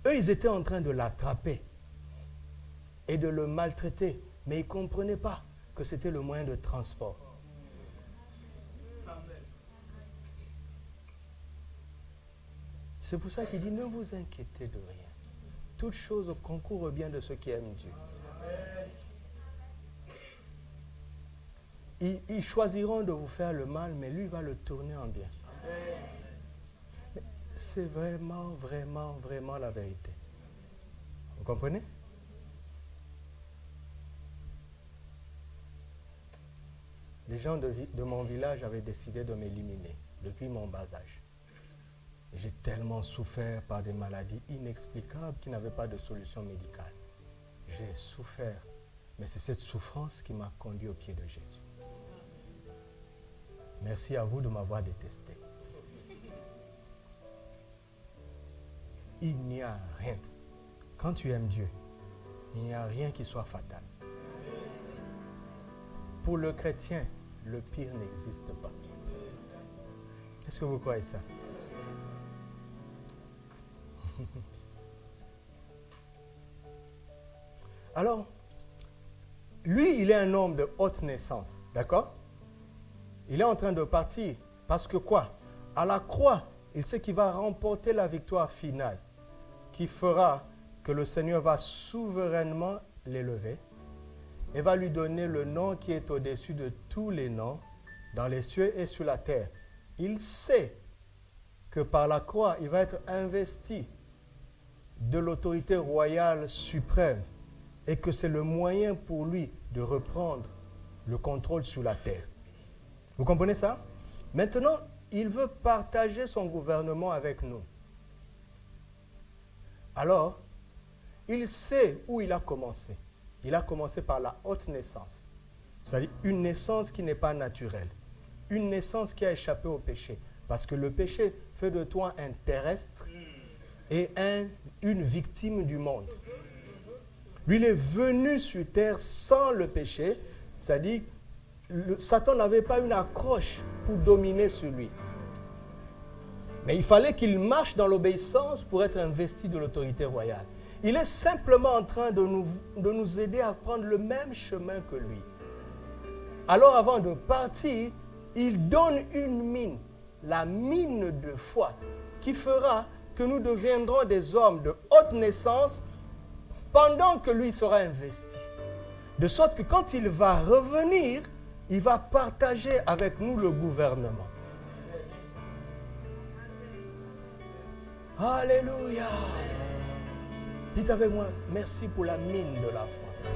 eux, ils étaient en train de l'attraper et de le maltraiter, mais ils ne comprenaient pas que c'était le moyen de transport. C'est pour ça qu'il dit, ne vous inquiétez de rien. Toute chose concourt au bien de ceux qui aiment Dieu. Ils choisiront de vous faire le mal, mais lui va le tourner en bien. C'est vraiment, vraiment, vraiment la vérité. Vous comprenez? Les gens de mon village avaient décidé de m'éliminer depuis mon bas âge. J'ai tellement souffert par des maladies inexplicables qui n'avaient pas de solution médicale. J'ai souffert, mais c'est cette souffrance qui m'a conduit aux pieds de Jésus. Merci à vous de m'avoir détesté. Il n'y a rien. Quand tu aimes Dieu, il n'y a rien qui soit fatal. Pour le chrétien, le pire n'existe pas. Est-ce que vous croyez ça? Alors, lui, il est un homme de haute naissance, d'accord? Il est en train de partir parce que quoi? À la croix, il sait qu'il va remporter la victoire finale qui fera que le Seigneur va souverainement l'élever et va lui donner le nom qui est au-dessus de tous les noms dans les cieux et sur la terre. Il sait que par la croix, il va être investi de l'autorité royale suprême et que c'est le moyen pour lui de reprendre le contrôle sur la terre. Vous comprenez ça? Maintenant, il veut partager son gouvernement avec nous. Alors, il sait où il a commencé. Il a commencé par la haute naissance. C'est-à-dire une naissance qui n'est pas naturelle. Une naissance qui a échappé au péché. Parce que le péché fait de toi un terrestre et une victime du monde. Lui, il est venu sur terre sans le péché, c'est-à-dire Satan n'avait pas une accroche pour dominer sur lui. Mais il fallait qu'il marche dans l'obéissance pour être investi de l'autorité royale. Il est simplement en train de nous aider à prendre le même chemin que lui. Alors avant de partir, il donne une mine, la mine de foi, qui fera que nous deviendrons des hommes de haute naissance pendant que lui sera investi. De sorte que quand il va revenir, il va partager avec nous le gouvernement. Alléluia. Dites avec moi, merci pour la mine de la foi.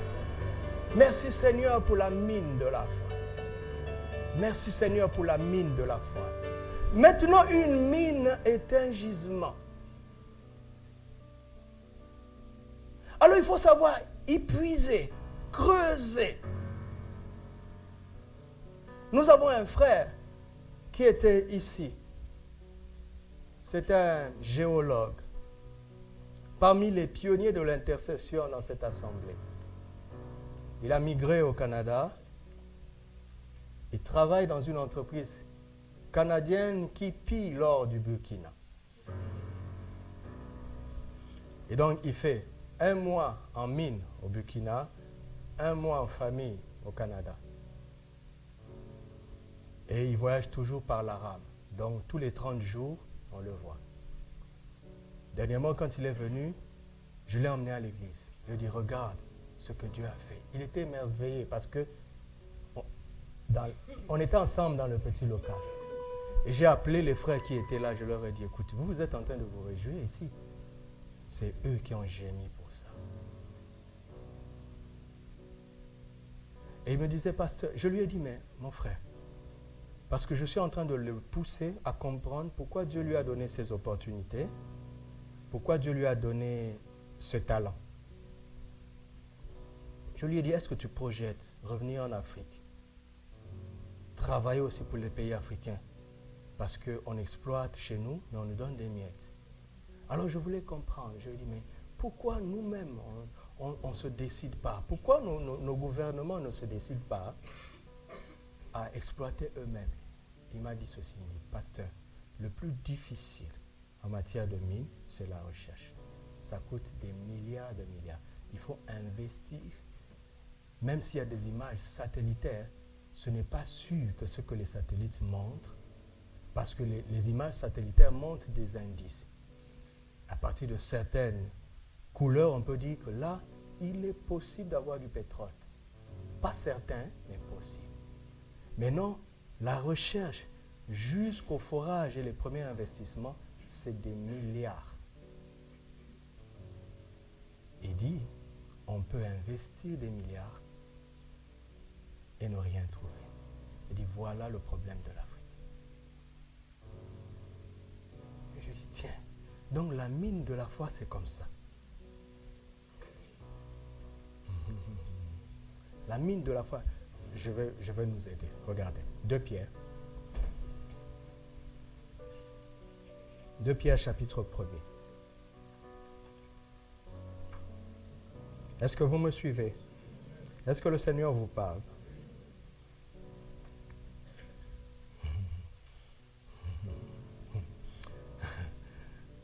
Merci Seigneur pour la mine de la foi. Merci Seigneur pour la mine de la foi. Maintenant, une mine est un gisement. Alors il faut savoir y puiser, creuser. Nous avons un frère qui était ici. C'est un géologue. Parmi les pionniers de l'intercession dans cette assemblée. Il a migré au Canada. Il travaille dans une entreprise canadienne qui pille l'or du Burkina. Et donc, il fait 1 mois en mine au Burkina, 1 mois en famille au Canada. Et il voyage toujours par la rame. Donc, tous les 30 jours, on le voit. Dernièrement, quand il est venu, je l'ai emmené à l'église. Je lui ai dit, regarde ce que Dieu a fait. Il était émerveillé parce que on était ensemble dans le petit local. Et j'ai appelé les frères qui étaient là. Je leur ai dit, écoutez, vous êtes en train de vous réjouir ici. C'est eux qui ont gémi pour ça. Et il me disait, pasteur, je lui ai dit, mais mon frère, parce que je suis en train de le pousser à comprendre pourquoi Dieu lui a donné ces opportunités, pourquoi Dieu lui a donné ce talent. Je lui ai dit, est-ce que tu projettes revenir en Afrique, travailler aussi pour les pays africains, parce qu'on exploite chez nous, mais on nous donne des miettes. Alors je voulais comprendre, je lui ai dit, mais pourquoi nous-mêmes, on ne se décide pas? Pourquoi nos gouvernements ne se décident pas à exploiter eux-mêmes? Il m'a dit ceci, il dit, pasteur, le plus difficile en matière de mine, c'est la recherche. Ça coûte des milliards de milliards. Il faut investir. Même s'il y a des images satellitaires, ce n'est pas sûr que ce que les satellites montrent, parce que les images satellitaires montrent des indices. À partir de certaines couleurs, on peut dire que là, il est possible d'avoir du pétrole. Pas certain, mais possible. Mais non, la recherche jusqu'au forage et les premiers investissements, c'est des milliards. Il dit, on peut investir des milliards et ne rien trouver. Il dit, voilà le problème de l'Afrique. Et je dis, tiens, donc la mine de la foi, c'est comme ça. La mine de la foi, je vais nous aider. Regardez, 2 Pierre. 2 Pierre chapitre 1er. Est-ce que vous me suivez? Est-ce que le Seigneur vous parle?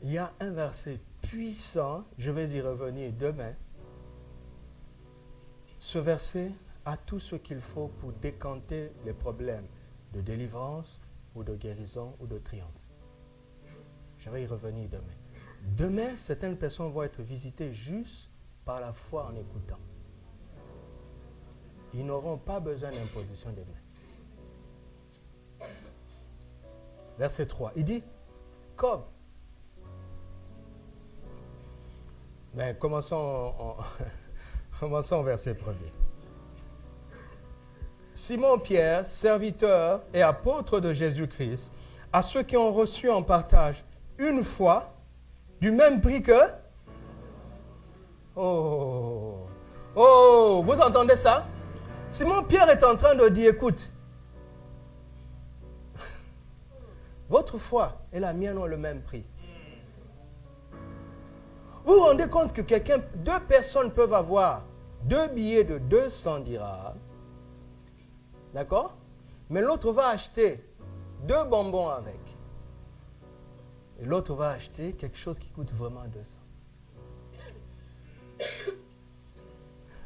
Il y a un verset puissant, je vais y revenir demain. Ce verset a tout ce qu'il faut pour décanter les problèmes de délivrance ou de guérison ou de triomphe. Je vais y revenir demain. Demain, certaines personnes vont être visitées juste par la foi en écoutant. Ils n'auront pas besoin d'imposition des mains. Verset 3, il dit, comme. Mais commençons au verset 1er. Simon-Pierre, serviteur et apôtre de Jésus-Christ, à ceux qui ont reçu en partage une foi du même prix que... Oh, vous entendez ça? Simon-Pierre est en train de dire, écoute, votre foi et la mienne ont le même prix. Vous vous rendez compte que deux personnes peuvent avoir 2 billets de 200 dirhams, d'accord? Mais l'autre va acheter 2 bonbons avec. Et l'autre va acheter quelque chose qui coûte vraiment 200.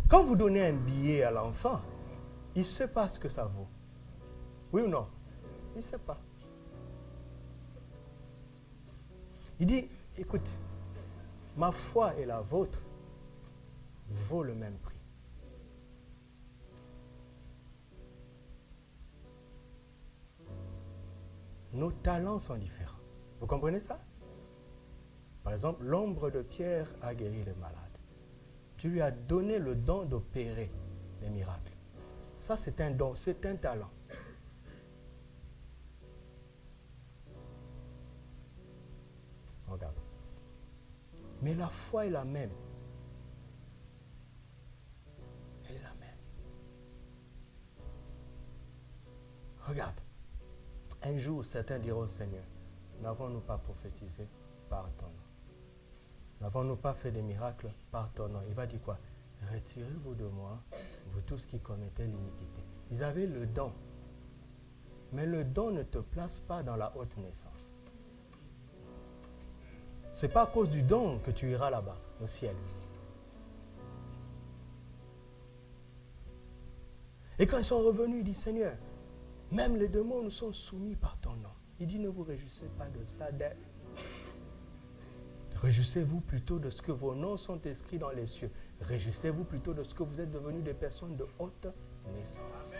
Quand vous donnez un billet à l'enfant, il ne sait pas ce que ça vaut. Oui ou non? Il ne sait pas. Il dit, écoute, ma foi et la vôtre vaut le même prix. Nos talents sont différents. Vous comprenez ça? Par exemple, l'ombre de Pierre a guéri les malades. Tu lui as donné le don d'opérer des miracles. Ça, c'est un don, c'est un talent. Regarde. Mais la foi est la même. Elle est la même. Regarde. Un jour, certains diront au Seigneur, n'avons-nous pas prophétisé par ton nom? N'avons-nous pas fait des miracles par ton nom? Il va dire quoi? Retirez-vous de moi, vous tous qui commettez l'iniquité. Ils avaient le don. Mais le don ne te place pas dans la haute naissance. Ce n'est pas à cause du don que tu iras là-bas, au ciel. Et quand ils sont revenus, il dit, Seigneur, même les démons nous sont soumis par ton nom. Il dit, ne vous réjouissez pas de ça. Réjouissez-vous plutôt de ce que vos noms sont inscrits dans les cieux. Réjouissez-vous plutôt de ce que vous êtes devenus des personnes de haute naissance.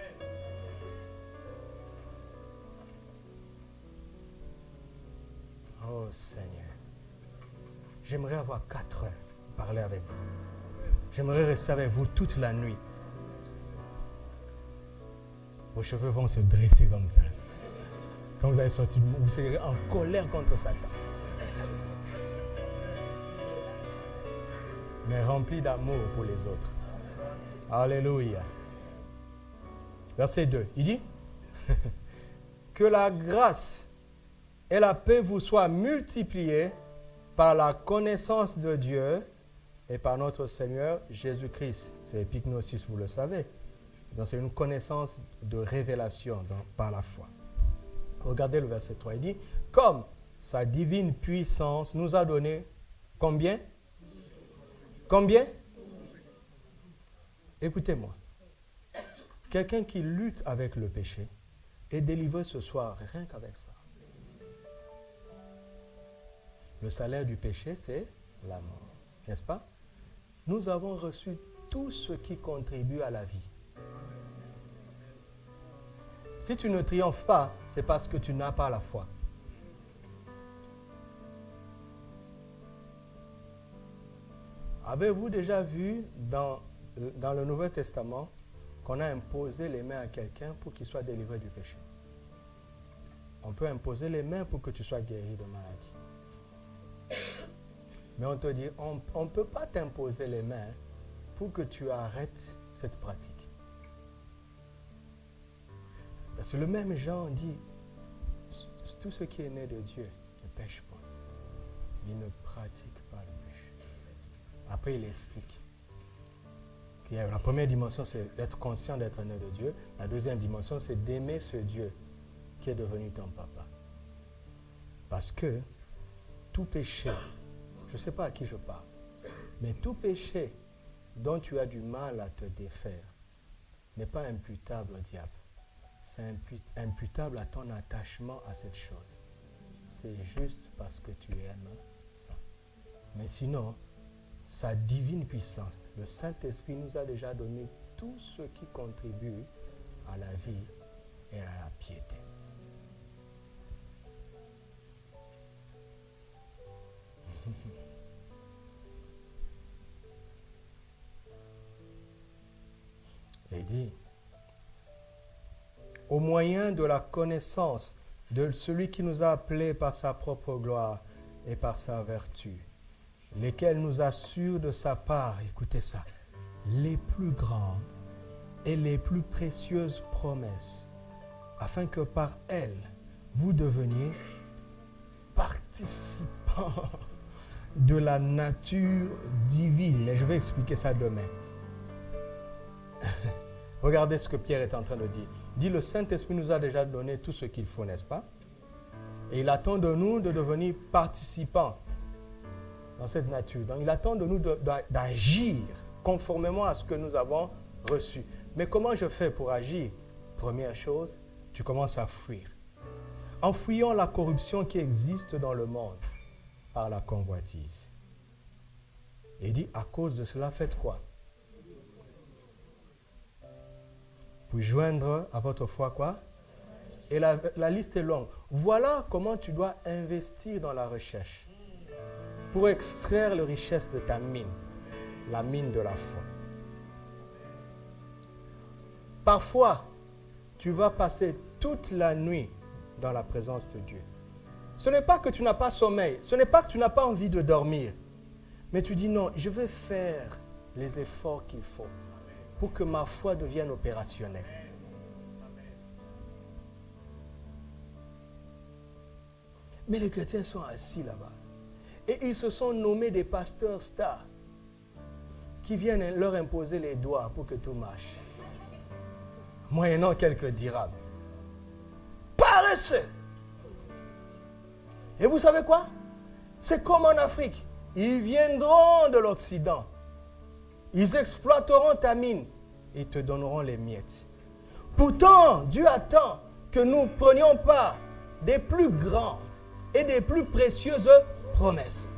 Oh Seigneur, j'aimerais avoir 4 heures pour parler avec vous. J'aimerais rester avec vous toute la nuit. Vos cheveux vont se dresser comme ça. Quand vous allez sortir, vous serez en colère contre Satan. Mais rempli d'amour pour les autres. Alléluia. Verset 2, il dit que la grâce et la paix vous soient multipliées par la connaissance de Dieu et par notre Seigneur Jésus-Christ. C'est épignosis, vous le savez. Donc c'est une connaissance de révélation par la foi. Regardez le verset 3, il dit, comme sa divine puissance nous a donné combien? Combien? Écoutez-moi. Quelqu'un qui lutte avec le péché est délivré ce soir, rien qu'avec ça. Le salaire du péché, c'est la mort, n'est-ce pas? Nous avons reçu tout ce qui contribue à la vie. Si tu ne triomphes pas, c'est parce que tu n'as pas la foi. Avez-vous déjà vu dans le Nouveau Testament qu'on a imposé les mains à quelqu'un pour qu'il soit délivré du péché? On peut imposer les mains pour que tu sois guéri de maladie. Mais on te dit, on ne peut pas t'imposer les mains pour que tu arrêtes cette pratique. Parce que le même Jean dit, tout ce qui est né de Dieu ne pêche pas. Il ne pratique pas le péché. Après, il explique que la première dimension, c'est d'être conscient d'être né de Dieu. La deuxième dimension, c'est d'aimer ce Dieu qui est devenu ton papa. Parce que tout péché, je ne sais pas à qui je parle, mais tout péché dont tu as du mal à te défaire n'est pas imputable au diable. C'est imputable à ton attachement à cette chose. C'est juste parce que tu aimes ça. Mais sinon, sa divine puissance, le Saint-Esprit nous a déjà donné tout ce qui contribue à la vie et à la piété. Et il dit, au moyen de la connaissance de celui qui nous a appelés par sa propre gloire et par sa vertu, lesquels nous assurent de sa part, écoutez ça, les plus grandes et les plus précieuses promesses, afin que par elles, vous deveniez participants de la nature divine. Mais je vais expliquer ça demain. Regardez ce que Pierre est en train de dire. Il dit, le Saint-Esprit nous a déjà donné tout ce qu'il faut, n'est-ce pas? Et il attend de nous de devenir participants dans cette nature. Donc il attend de nous d'agir conformément à ce que nous avons reçu. Mais comment je fais pour agir? Première chose, tu commences à fuir. En fuyant la corruption qui existe dans le monde par la convoitise. Et il dit, à cause de cela, faites quoi? Puis joindre à votre foi quoi? Et la liste est longue. Voilà comment tu dois investir dans la recherche pour extraire les richesses de ta mine, la mine de la foi. Parfois, tu vas passer toute la nuit dans la présence de Dieu. Ce n'est pas que tu n'as pas sommeil, ce n'est pas que tu n'as pas envie de dormir, mais tu dis non, je vais faire les efforts qu'il faut pour que ma foi devienne opérationnelle. Mais les chrétiens sont assis là-bas. Et ils se sont nommés des pasteurs stars qui viennent leur imposer les doigts pour que tout marche. Moyennant quelques dirhams. Paresseux! Et vous savez quoi? C'est comme en Afrique. Ils viendront de l'Occident. Ils exploiteront ta mine. Et te donneront les miettes. Pourtant, Dieu attend que nous prenions part des plus grandes et des plus précieuses promesses.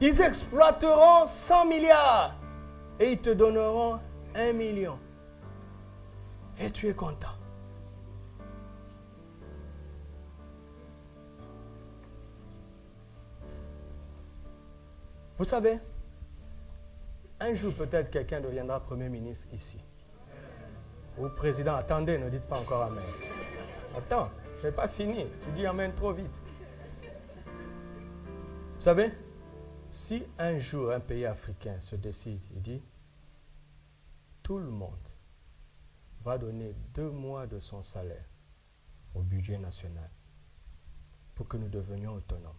Ils exploiteront 100 milliards et ils te donneront 1 million. Et tu es content. Vous savez, un jour peut-être quelqu'un deviendra Premier ministre ici. Ou président, attendez, ne dites pas encore Amen. Attends, je n'ai pas fini. Tu dis Amen trop vite. Vous savez, si un jour un pays africain se décide, il dit, tout le monde va donner 2 mois de son salaire au budget national pour que nous devenions autonomes.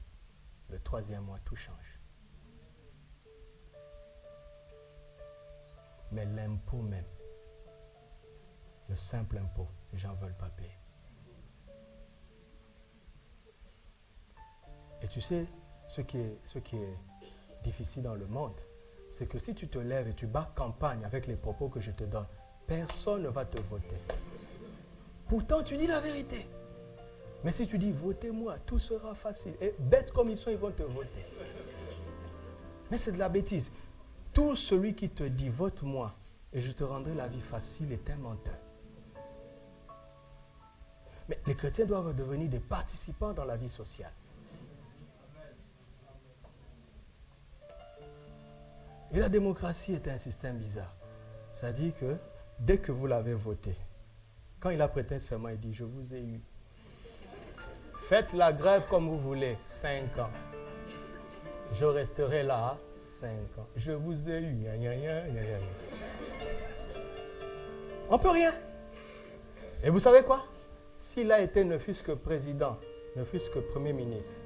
Le 3e mois, tout change. Mais l'impôt même, le simple impôt, les gens ne veulent pas payer. Et tu sais, ce qui est difficile dans le monde, c'est que si tu te lèves et tu bats campagne avec les propos que je te donne, personne ne va te voter. Pourtant, tu dis la vérité. Mais si tu dis, votez-moi, tout sera facile. Et bêtes comme ils sont, ils vont te voter. Mais c'est de la bêtise. Tout celui qui te dit, vote-moi, et je te rendrai la vie facile, est un menteur. Mais les chrétiens doivent devenir des participants dans la vie sociale. Et la démocratie est un système bizarre. C'est-à-dire que dès que vous l'avez voté, quand il a prêté serment, il dit, je vous ai eu. Faites la grève comme vous voulez, 5 ans. Je resterai là 5 ans. Je vous ai eu. On ne peut rien. Et vous savez quoi? S'il a été ne fût-ce que président, ne fût-ce que premier ministre,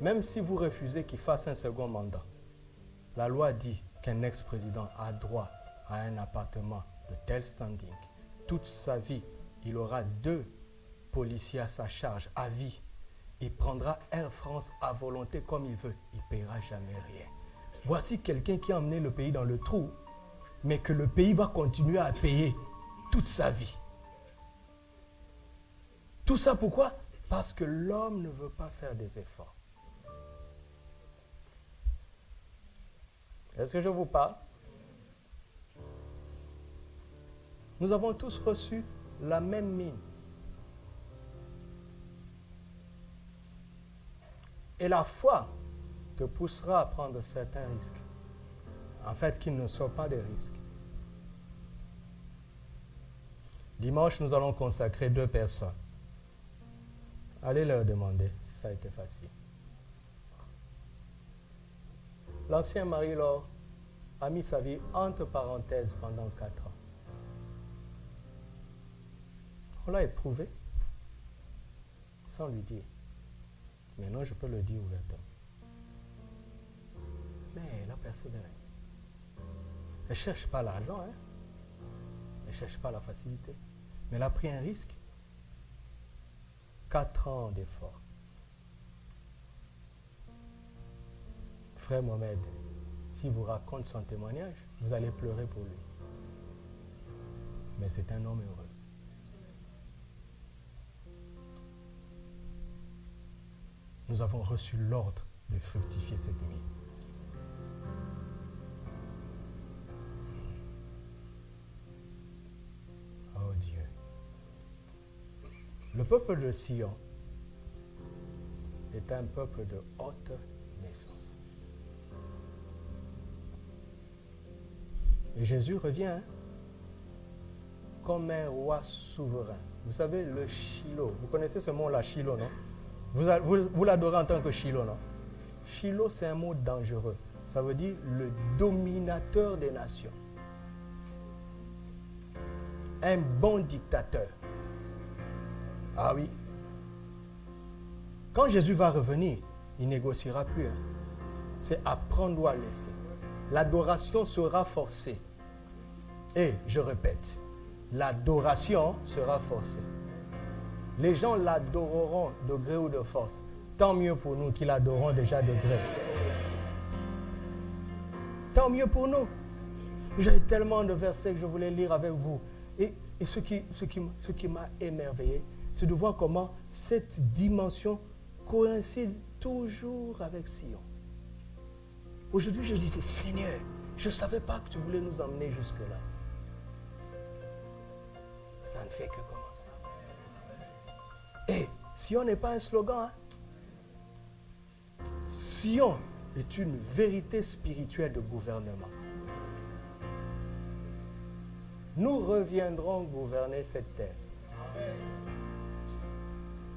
même si vous refusez qu'il fasse un second mandat, la loi dit qu'un ex-président a droit à un appartement de tel standing. Toute sa vie, il aura 2 policiers à sa charge, à vie. Il prendra Air France à volonté comme il veut. Il ne paiera jamais rien. Voici quelqu'un qui a emmené le pays dans le trou, mais que le pays va continuer à payer toute sa vie. Tout ça pourquoi? Parce que l'homme ne veut pas faire des efforts. Est-ce que je vous parle? Nous avons tous reçu la même mine. Et la foi te poussera à prendre certains risques. En fait, qui ne sont pas des risques. Dimanche, nous allons consacrer 2 personnes. Allez leur demander si ça a été facile. L'ancien Marie-Laure a mis sa vie entre parenthèses pendant 4 ans. On l'a éprouvé sans lui dire. Maintenant, je peux le dire ouvertement. Mais elle a persévéré. Elle ne cherche pas l'argent, hein? Elle ne cherche pas la facilité. Mais elle a pris un risque. 4 ans d'efforts. Frère Mohamed, s'il vous raconte son témoignage, vous allez pleurer pour lui. Mais c'est un homme heureux. Nous avons reçu l'ordre de fructifier cette mine. Oh Dieu. Le peuple de Sion est un peuple de haute naissance. Et Jésus revient comme un roi souverain. Vous savez, le Shiloh, vous connaissez ce mot-là, Shiloh, non? Vous l'adorez en tant que Shiloh, non? Shiloh, c'est un mot dangereux. Ça veut dire le dominateur des nations. Un bon dictateur. Ah oui. Quand Jésus va revenir, il ne négociera plus. Hein. C'est à prendre ou à laisser. L'adoration sera forcée. Et, je répète, l'adoration sera forcée. Les gens l'adoreront de gré ou de force. Tant mieux pour nous qui l'adorons déjà de gré. Tant mieux pour nous. J'ai tellement de versets que je voulais lire avec vous. Et ce qui m'a émerveillé, c'est de voir comment cette dimension coïncide toujours avec Sion. Aujourd'hui, je disais, Seigneur, je ne savais pas que tu voulais nous emmener jusque-là. Ça ne fait que commencer. Et Sion n'est pas un slogan. Hein? Sion est une vérité spirituelle de gouvernement. Nous reviendrons gouverner cette terre.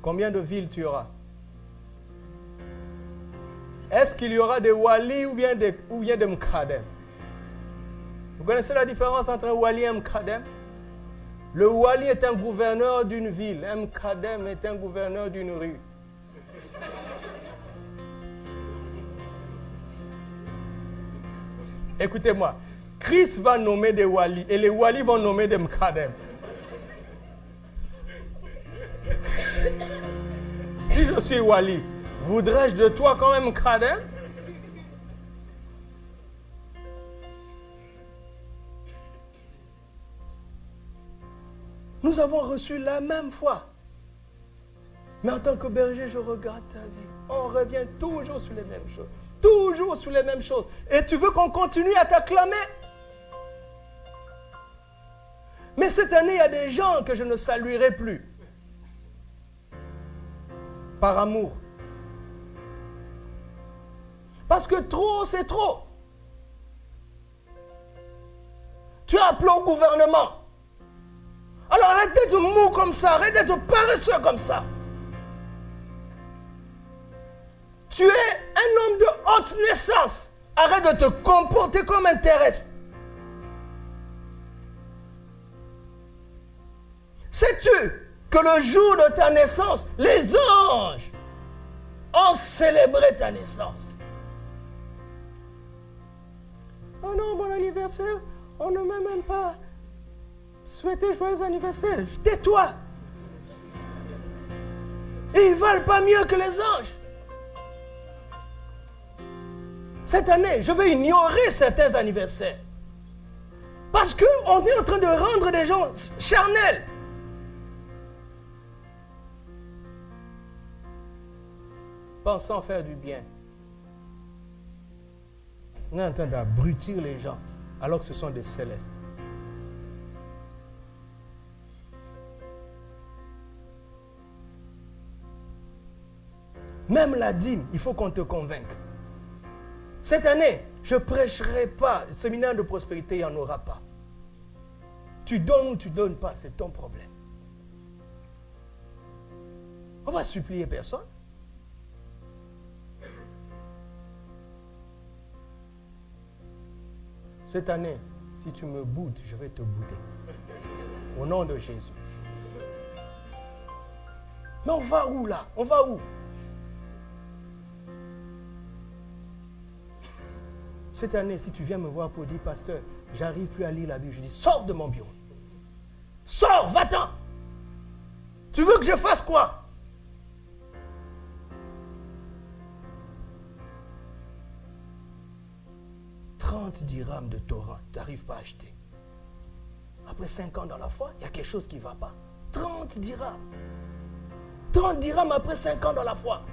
Combien de villes tu auras? Est-ce qu'il y aura des Wali ou bien des Mkadem? Vous connaissez la différence entre un Wali et un Mkadem? Le Wali est un gouverneur d'une ville, un Mkadem est un gouverneur d'une rue. Écoutez-moi, Christ va nommer des Wali et les Wali vont nommer des Mkadem. Si je suis Wali, voudrais-je de toi quand même Mkadem? Nous avons reçu la même foi. Mais en tant que berger, je regarde ta vie. On revient toujours sur les mêmes choses. Toujours sur les mêmes choses. Et tu veux qu'on continue à t'acclamer? Mais cette année, il y a des gens que je ne saluerai plus. Par amour. Parce que trop, c'est trop. Tu as appelé au gouvernement. Alors arrête d'être mou comme ça, arrête d'être paresseux comme ça. Tu es un homme de haute naissance. Arrête de te comporter comme un terrestre. Sais-tu que le jour de ta naissance, les anges ont célébré ta naissance? Oh non, mon anniversaire, on ne m'a même pas souhaité joyeux anniversaire. Tais-toi. Et ils ne valent pas mieux que les anges. Cette année, je vais ignorer certains anniversaires. Parce qu'on est en train de rendre des gens charnels. Pensons faire du bien. On est en train d'abrutir les gens, alors que ce sont des célestes. Même la dîme, il faut qu'on te convainque. Cette année, je ne prêcherai pas. Séminaire de prospérité, il n'y en aura pas. Tu donnes ou tu ne donnes pas, c'est ton problème. On va supplier personne. Cette année, si tu me boudes, je vais te bouder. Au nom de Jésus. Mais on va où là? On va où? Cette année, si tu viens me voir pour dire, pasteur, j'arrive plus à lire la Bible, je dis, sors de mon bureau. Sors, va-t'en. Tu veux que je fasse quoi? « 30 dirhams de Torah, tu n'arrives pas à acheter. Après 5 ans dans la foi, il y a quelque chose qui ne va pas. 30 dirhams. 30 dirhams après 5 ans dans la foi.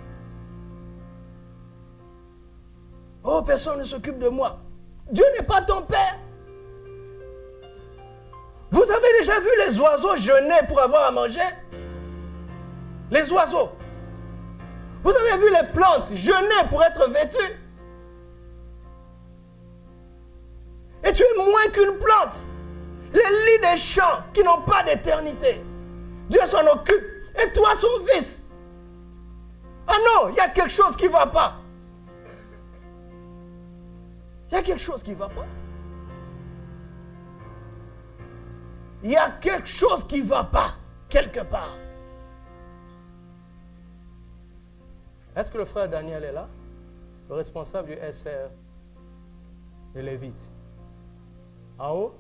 Oh, personne ne s'occupe de moi. Dieu n'est pas ton père. Vous avez déjà vu les oiseaux jeûner pour avoir à manger? Les oiseaux. Vous avez vu les plantes jeûner pour être vêtues? Et tu es moins qu'une plante. Les lits des champs qui n'ont pas d'éternité. Dieu s'en occupe. Et toi, son fils. Ah non, il y a quelque chose qui ne va pas. Il y a quelque chose qui ne va pas. Il y a quelque chose qui ne va pas, quelque part. Est-ce que le frère Daniel est là? Le responsable du SR, les Lévites. En haut?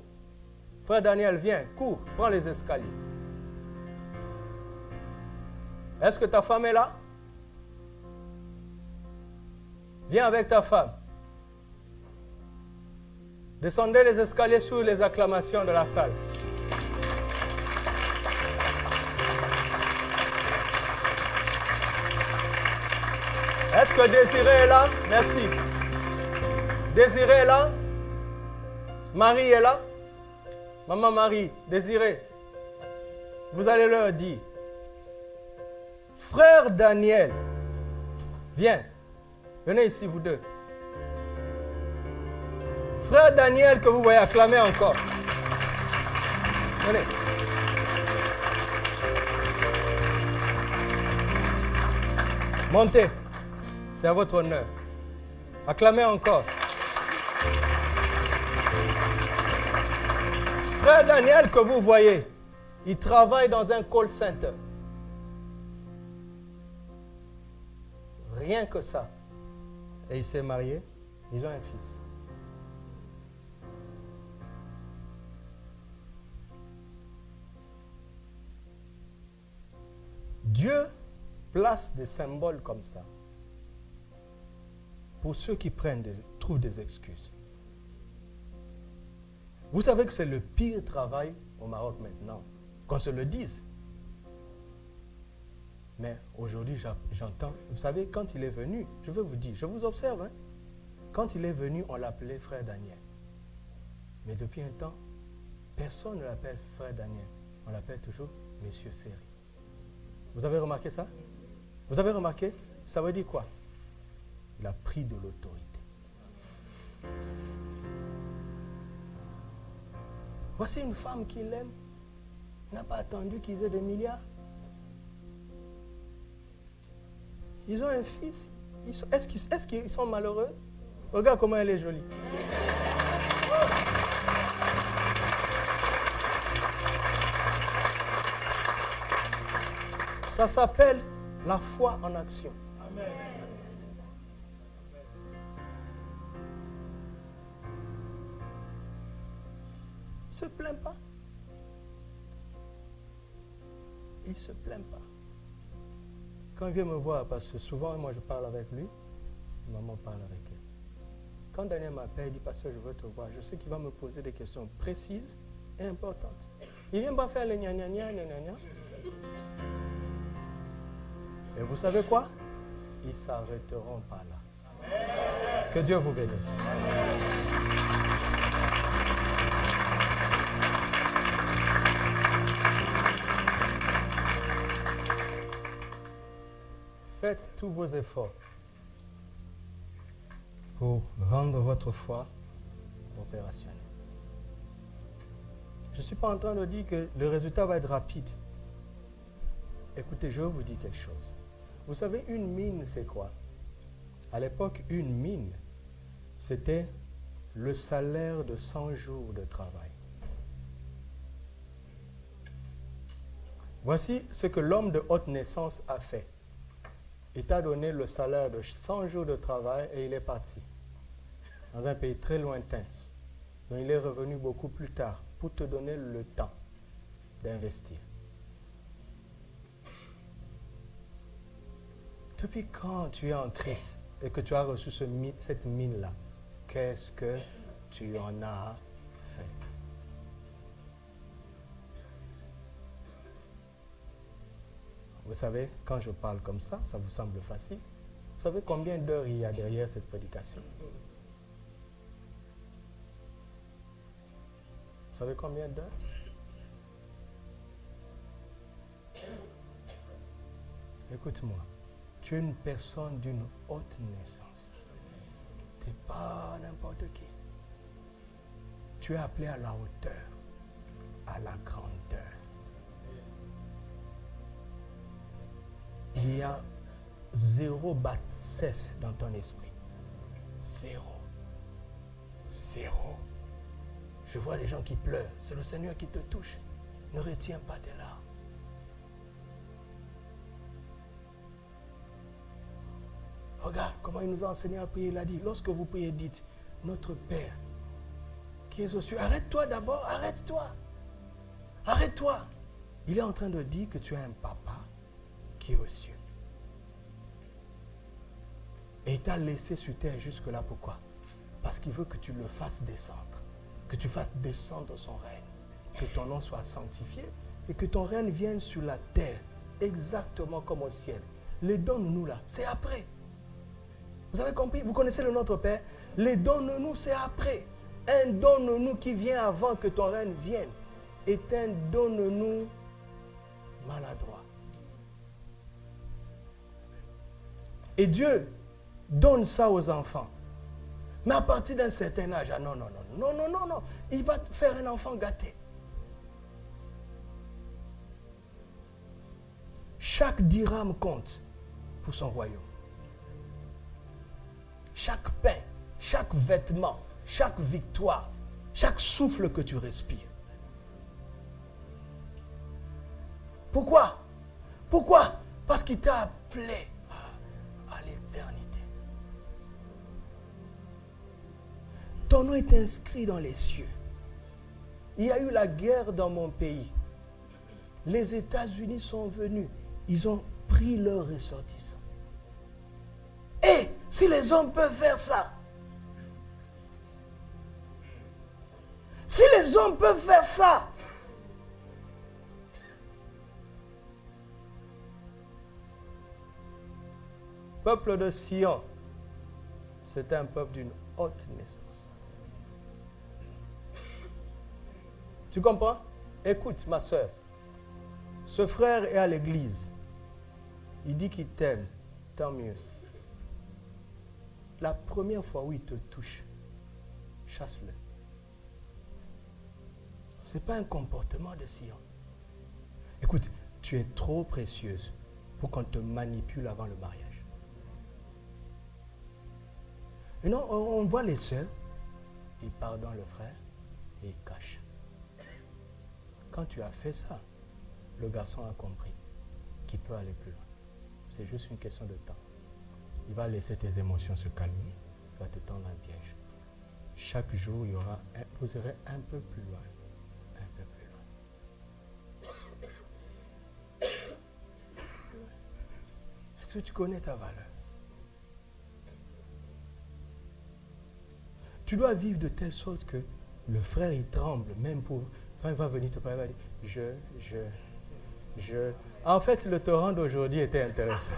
Frère Daniel, viens, cours, prends les escaliers. Est-ce que ta femme est là? Viens avec ta femme. Descendez les escaliers sous les acclamations de la salle. Est-ce que Désiré est là? Merci. Désiré est là? Marie est là? Maman Marie, Désiré, vous allez leur dire, frère Daniel, viens, venez ici vous deux. Frère Daniel que vous voyez acclamer encore. Venez. Montez. C'est à votre honneur. Acclamez encore. Frère Daniel que vous voyez, il travaille dans un call center. Rien que ça. Et il s'est marié. Ils ont un fils. Dieu place des symboles comme ça pour ceux qui trouvent des excuses. Vous savez que c'est le pire travail au Maroc maintenant, qu'on se le dise. Mais aujourd'hui, j'entends, vous savez, quand il est venu, je veux vous dire, je vous observe, hein, quand il est venu, on l'appelait frère Daniel. Mais depuis un temps, personne ne l'appelle frère Daniel. On l'appelle toujours Monsieur Seri. Vous avez remarqué ça? Vous avez remarqué? Ça veut dire quoi? Il a pris de l'autorité. Voici une femme qui l'aime. Il n'a pas attendu qu'ils aient des milliards. Ils ont un fils. Est-ce qu'ils sont malheureux? Regarde comment elle est jolie. Ça s'appelle la foi en action. Amen. Il ne se plaint pas. Il ne se plaint pas. Quand il vient me voir, parce que souvent, moi, je parle avec lui, maman parle avec elle. Quand Daniel m'appelle, il dit, pasteur, je veux te voir. Je sais qu'il va me poser des questions précises et importantes. Il ne vient pas faire les gna gna gna gna gna gna. Et vous savez quoi? Ils ne s'arrêteront pas là. Que Dieu vous bénisse. Faites tous vos efforts pour rendre votre foi opérationnelle. Je ne suis pas en train de dire que le résultat va être rapide. Écoutez, je vais vous dire quelque chose. Vous savez, une mine, c'est quoi? À l'époque, une mine, c'était le salaire de 100 jours de travail. Voici ce que l'homme de haute naissance a fait. Il t'a donné le salaire de 100 jours de travail et il est parti. dans un pays très lointain. Donc il est revenu beaucoup plus tard pour te donner le temps d'investir. Depuis quand tu es en Christ et que tu as reçu cette mine-là, qu'est-ce que tu en as fait? Vous savez, quand je parle comme ça vous semble facile. Vous savez combien d'heures il y a derrière cette prédication? Vous savez combien d'heures? Écoute-moi, tu es une personne d'une haute naissance. Tu n'es pas n'importe qui. Tu es appelé à la hauteur, à la grandeur. Il y a zéro bassesse dans ton esprit. Zéro. Zéro. Je vois les gens qui pleurent. C'est le Seigneur qui te touche. Ne retiens pas tes larmes. Regarde comment il nous a enseigné à prier. Il a dit, lorsque vous priez, dites, notre Père qui est aux cieux. Arrête-toi d'abord, arrête-toi. Arrête-toi. Il est en train de dire que tu as un papa qui est aux cieux. Et il t'a laissé sur terre jusque-là. Pourquoi? Parce qu'il veut que tu le fasses descendre. Que tu fasses descendre son règne. Que ton nom soit sanctifié et que ton règne vienne sur la terre exactement comme au ciel. Les donne-nous là, c'est après. Vous avez compris? Vous connaissez le Notre Père? Les donne-nous, c'est après. Un donne-nous qui vient avant que ton règne vienne est un donne-nous maladroit. Et Dieu donne ça aux enfants. Mais à partir d'un certain âge, non. Il va faire un enfant gâté. Chaque dirham compte pour son royaume. Chaque pain, chaque vêtement, chaque victoire, chaque souffle que tu respires. Pourquoi? Pourquoi? Parce qu'il t'a appelé à l'éternité. Ton nom est inscrit dans les cieux. Il y a eu la guerre dans mon pays. Les États-Unis sont venus. Ils ont pris leurs ressortissants. Et si les hommes peuvent faire ça, si les hommes peuvent faire ça, peuple de Sion, c'est un peuple d'une haute naissance. Tu comprends? Écoute, ma soeur, ce frère est à l'église. Il dit qu'il t'aime, tant mieux. La première fois où il te touche, chasse-le. Ce n'est pas un comportement de Sion. Écoute, tu es trop précieuse pour qu'on te manipule avant le mariage. Et non, on voit les sœurs, ils pardonnent le frère et ils cachent. Quand tu as fait ça, le garçon a compris qu'il peut aller plus loin. C'est juste une question de temps. Il va laisser tes émotions se calmer, il va te tendre un piège. Chaque jour, vous irez un peu plus loin. Un peu plus loin. Est-ce que tu connais ta valeur? Tu dois vivre de telle sorte que le frère, il tremble, même pour... Quand il va venir te parler, il va dire, je... En fait, le torrent d'aujourd'hui était intéressant.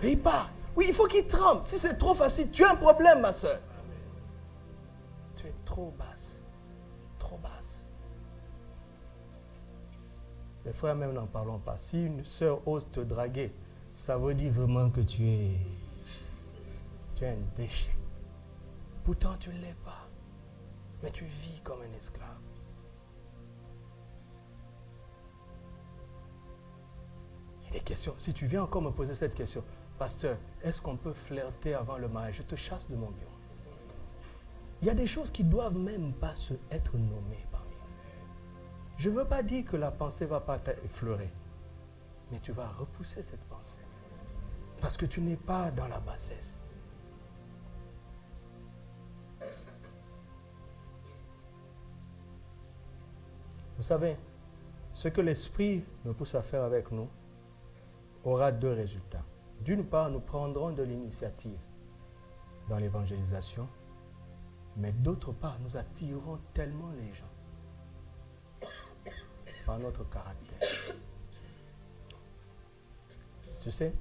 Et il part. Oui, il faut qu'il tremble. Si c'est trop facile, tu as un problème, ma soeur. Tu es trop basse. Trop basse. Les frères, même n'en parlons pas. Si une soeur ose te draguer, ça veut dire vraiment que tu es un déchet. Pourtant, tu ne l'es pas. Mais tu vis comme un esclave. Il y a des questions. Si tu viens encore me poser cette question, pasteur, est-ce qu'on peut flirter avant le mariage? Je te chasse de mon bureau. Il y a des choses qui ne doivent même pas être nommées parmi nous. Je ne veux pas dire que la pensée ne va pas t'effleurer, mais tu vas repousser cette pensée. Parce que tu n'es pas dans la bassesse. savez, ce que l'Esprit nous pousse à faire avec nous aura deux résultats. D'une part, nous prendrons de l'initiative dans l'évangélisation, mais d'autre part, nous attirerons tellement les gens par notre caractère. Tu sais,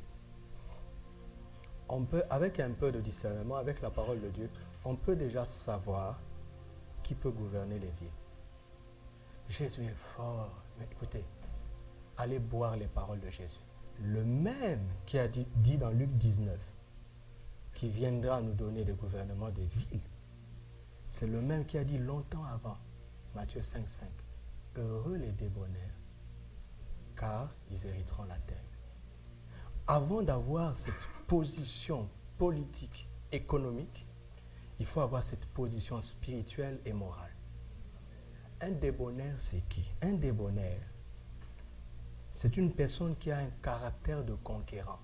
on peut, avec un peu de discernement, avec la parole de Dieu, on peut déjà savoir qui peut gouverner les villes. Jésus est fort. Mais écoutez, allez boire les paroles de Jésus. Le même qui a dit dans Luc 19, qui viendra nous donner le gouvernement des villes, c'est le même qui a dit longtemps avant, Matthieu 5,5, heureux les débonnaires, car ils hériteront la terre. Avant d'avoir cette position politique, économique, il faut avoir cette position spirituelle et morale. Un débonnaire, c'est qui? Un débonnaire, c'est une personne qui a un caractère de conquérant,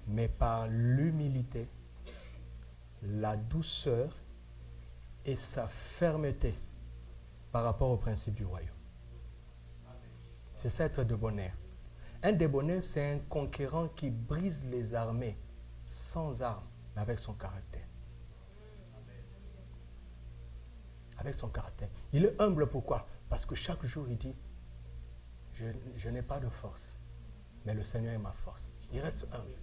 mais par l'humilité, la douceur et sa fermeté par rapport au principe du royaume. C'est ça être débonnaire. Un débonnaire, c'est un conquérant qui brise les armées sans armes, mais avec son caractère. Avec son caractère. Il est humble, pourquoi? Parce que chaque jour, il dit, je n'ai pas de force, mais le Seigneur est ma force. Il reste humble.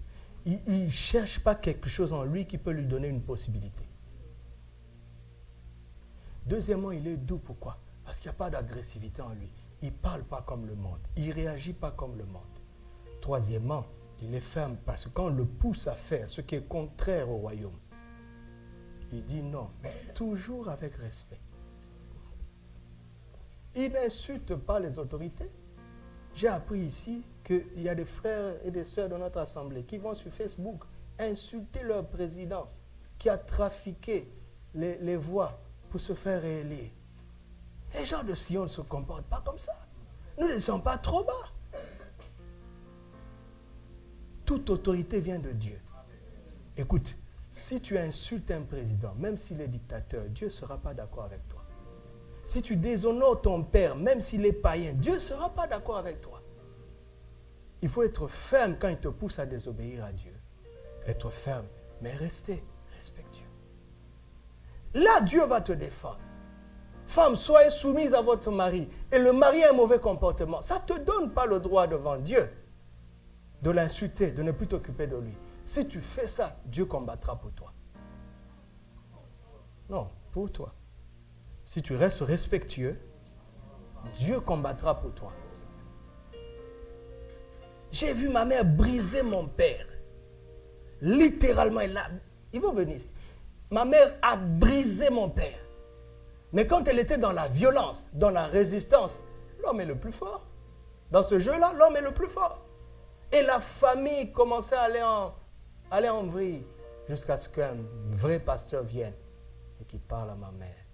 Il ne cherche pas quelque chose en lui qui peut lui donner une possibilité. Deuxièmement, il est doux, pourquoi? Parce qu'il n'y a pas d'agressivité en lui. Il ne parle pas comme le monde. Il ne réagit pas comme le monde. Troisièmement, il est ferme parce que quand on le pousse à faire ce qui est contraire au royaume, il dit non, mais toujours avec respect. Il n'insulte pas les autorités. J'ai appris ici qu'il y a des frères et des sœurs de notre assemblée qui vont sur Facebook insulter leur président qui a trafiqué les voix pour se faire réélire. Les gens de Sion ne se comportent pas comme ça. Nous ne sommes pas trop bas. Toute autorité vient de Dieu. Écoute, si tu insultes un président, même s'il est dictateur, Dieu ne sera pas d'accord avec toi. Si tu déshonores ton père, même s'il est païen, Dieu ne sera pas d'accord avec toi. Il faut être ferme quand il te pousse à désobéir à Dieu. Être ferme, mais rester respectueux. Là, Dieu va te défendre. Femme, soyez soumise à votre mari. Et le mari a un mauvais comportement. Ça ne te donne pas le droit devant Dieu de l'insulter, de ne plus t'occuper de lui. Si tu fais ça, Dieu combattra pour toi. Non, pour toi. Si tu restes respectueux, Dieu combattra pour toi. J'ai vu ma mère briser mon père. Littéralement, ils vont venir ici. Ma mère a brisé mon père. Mais quand elle était dans la violence, dans la résistance, l'homme est le plus fort. Dans ce jeu-là, l'homme est le plus fort. Et la famille commençait à aller en vrille jusqu'à ce qu'un vrai pasteur vienne et qui parle à ma mère.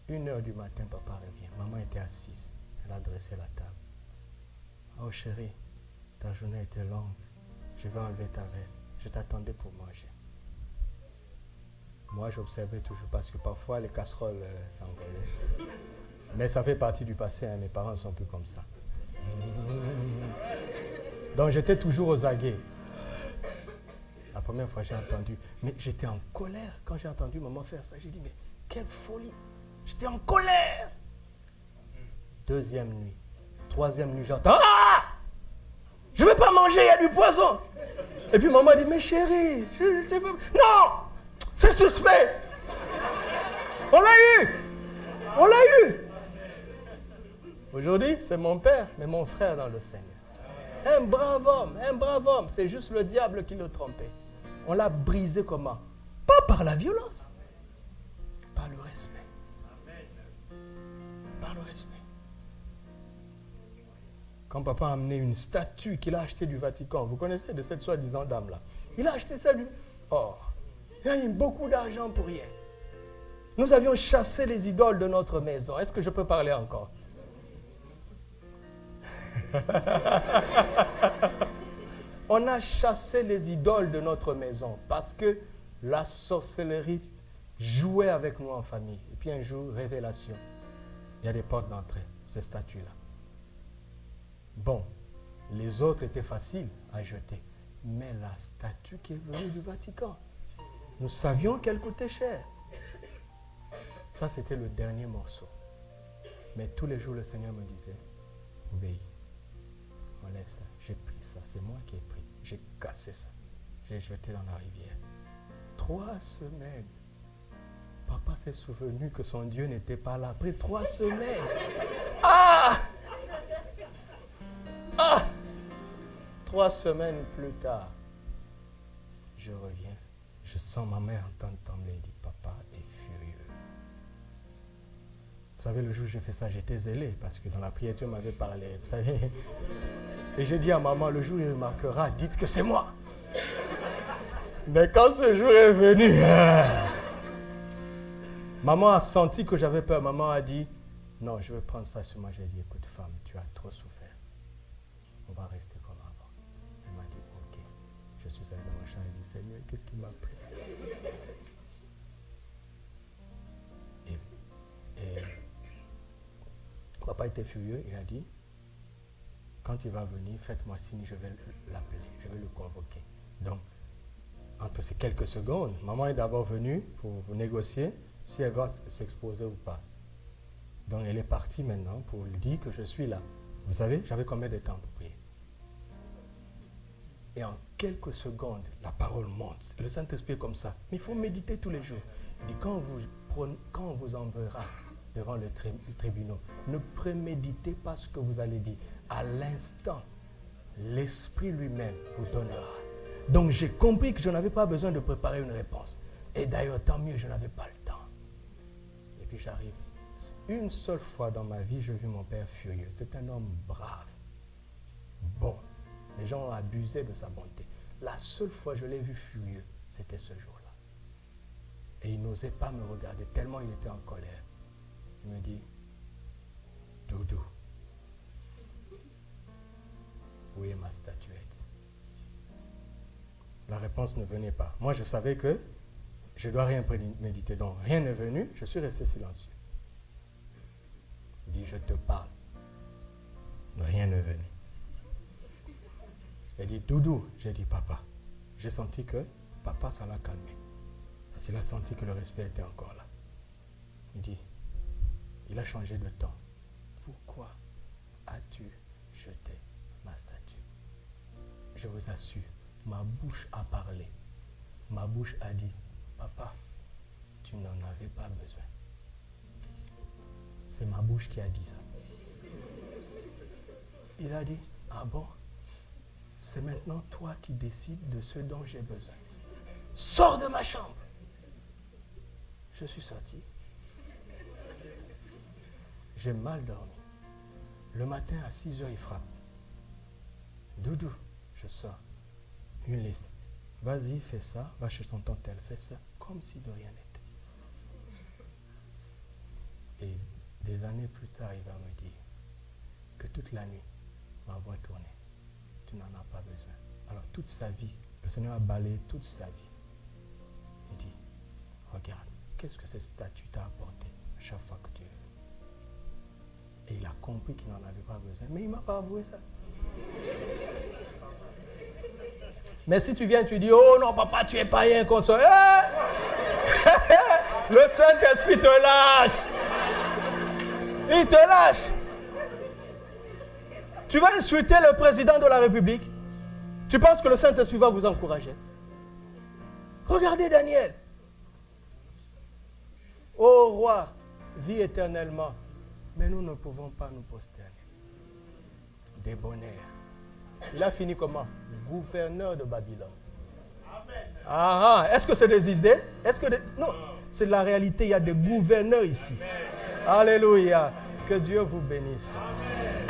1h du matin, papa revient. Maman était assise. Elle a dressé la table. Oh chérie, ta journée était longue. Je vais enlever ta veste. Je t'attendais pour manger. Moi, j'observais toujours parce que parfois les casseroles s'envolaient. Mais ça fait partie du passé. Hein. Mes parents ne sont plus comme ça. Donc j'étais toujours aux aguets. La première fois, j'ai entendu. Mais j'étais en colère quand j'ai entendu maman faire ça. J'ai dit, mais quelle folie. J'étais en colère. Deuxième nuit. Troisième nuit, j'entends. Ah! Je ne vais pas manger, il y a du poison. Et puis maman dit, mais chérie, non! C'est suspect. On l'a eu. On l'a eu. Aujourd'hui, c'est mon père, mais mon frère dans le Seigneur. Un brave homme. C'est juste le diable qui le trompait. On l'a brisé comment? Pas par la violence. Par le respect. Par le respect. Quand papa a amené une statue qu'il a achetée du Vatican, vous connaissez de cette soi-disant dame-là. Il a acheté ça du... Oh, il a eu beaucoup d'argent pour rien. Nous avions chassé les idoles de notre maison. Est-ce que je peux parler encore? On a chassé les idoles de notre maison parce que la sorcellerie jouaient avec nous en famille. Et puis un jour, révélation. Il y a des portes d'entrée, ces statues-là. Bon, les autres étaient faciles à jeter. Mais la statue qui est venue du Vatican, nous savions qu'elle coûtait cher. Ça, c'était le dernier morceau. Mais tous les jours, le Seigneur me disait, obéis, enlève ça. J'ai pris ça, c'est moi qui ai pris. J'ai cassé ça. J'ai jeté dans la rivière. 3 semaines. Papa s'est souvenu que son Dieu n'était pas là. Après 3 semaines. Ah! 3 semaines plus tard, je reviens. Je sens ma mère en train de trembler. Elle dit, papa est furieux. Vous savez, le jour où j'ai fait ça, j'étais zélé parce que dans la prière, Dieu m'avait parlé. Vous savez. Et j'ai dit à maman, le jour où il remarquera, dites que c'est moi. Mais quand ce jour est venu, maman a senti que j'avais peur. Maman a dit, non, je vais prendre ça sur moi. J'ai dit, écoute femme, tu as trop souffert. On va rester comme avant. Elle m'a dit, ok. Je suis allé dans ma chambre et j'ai dit, Seigneur, qu'est-ce qui m'a pris? Et papa était furieux. Il a dit, quand il va venir, faites-moi signe, je vais l'appeler, je vais le convoquer. Donc, entre ces quelques secondes, maman est d'abord venue pour négocier si elle va s'exposer ou pas. Donc, elle est partie maintenant pour lui dire que je suis là. Vous savez, j'avais combien de temps pour prier? Et en quelques secondes, la parole monte. Le Saint-Esprit est comme ça. Mais il faut méditer tous les jours. Il dit, quand on vous enverra devant le tribunal, ne préméditez pas ce que vous allez dire. À l'instant, l'Esprit lui-même vous donnera. Donc j'ai compris que je n'avais pas besoin de préparer une réponse. Et d'ailleurs, tant mieux, je n'avais pas le temps. Et puis j'arrive. Une seule fois dans ma vie, j'ai vu mon père furieux. C'est un homme brave. Bon, les gens ont abusé de sa bonté. La seule fois que je l'ai vu furieux, c'était ce jour-là. Et il n'osait pas me regarder, tellement il était en colère. Il me dit, Doudou, où est ma statuette? La réponse ne venait pas. Moi, je savais que je ne dois rien préméditer. Donc, rien n'est venu. Je suis resté silencieux. Il dit, je te parle. Rien ne venait. Il dit, Doudou. J'ai dit, papa. J'ai senti que papa, ça l'a calmé. Parce qu'il a senti que le respect était encore là. Il dit, il a changé de temps. Pourquoi as-tu jeté ma statue? Je vous assure, ma bouche a parlé. Ma bouche a dit, papa, tu n'en avais pas besoin. C'est ma bouche qui a dit ça. Il a dit, ah bon, c'est maintenant toi qui décides de ce dont j'ai besoin. Sors de ma chambre. Je suis sorti. J'ai mal dormi. Le matin à 6 heures, il frappe. Doudou, je sors. Une liste. Vas-y, fais ça. Va chez ton tel, fais ça. Comme si de rien n'était. Et des années plus tard, il va me dire que toute la nuit, ma voix tournait. Tu n'en as pas besoin. Alors toute sa vie, le Seigneur a balayé toute sa vie. Il dit, regarde, qu'est-ce que cette statue t'a apporté chaque fois que tu es venu? Et il a compris qu'il n'en avait pas besoin. Mais il ne m'a pas avoué ça. Mais si tu viens, tu dis, oh non, papa, tu es païen, qu'on soit. Le Saint-Esprit te lâche. Il te lâche. Tu vas insulter le président de la République. Tu penses que le Saint-Esprit va vous encourager? Regardez Daniel. Ô roi, vis éternellement. Mais nous ne pouvons pas nous prosterner. Débonnaire. Il a fini comment? Gouverneur de Babylone. Ah, est-ce que c'est des idées? Non, c'est la réalité. Il y a des gouverneurs ici. Alléluia. Que Dieu vous bénisse. Amen.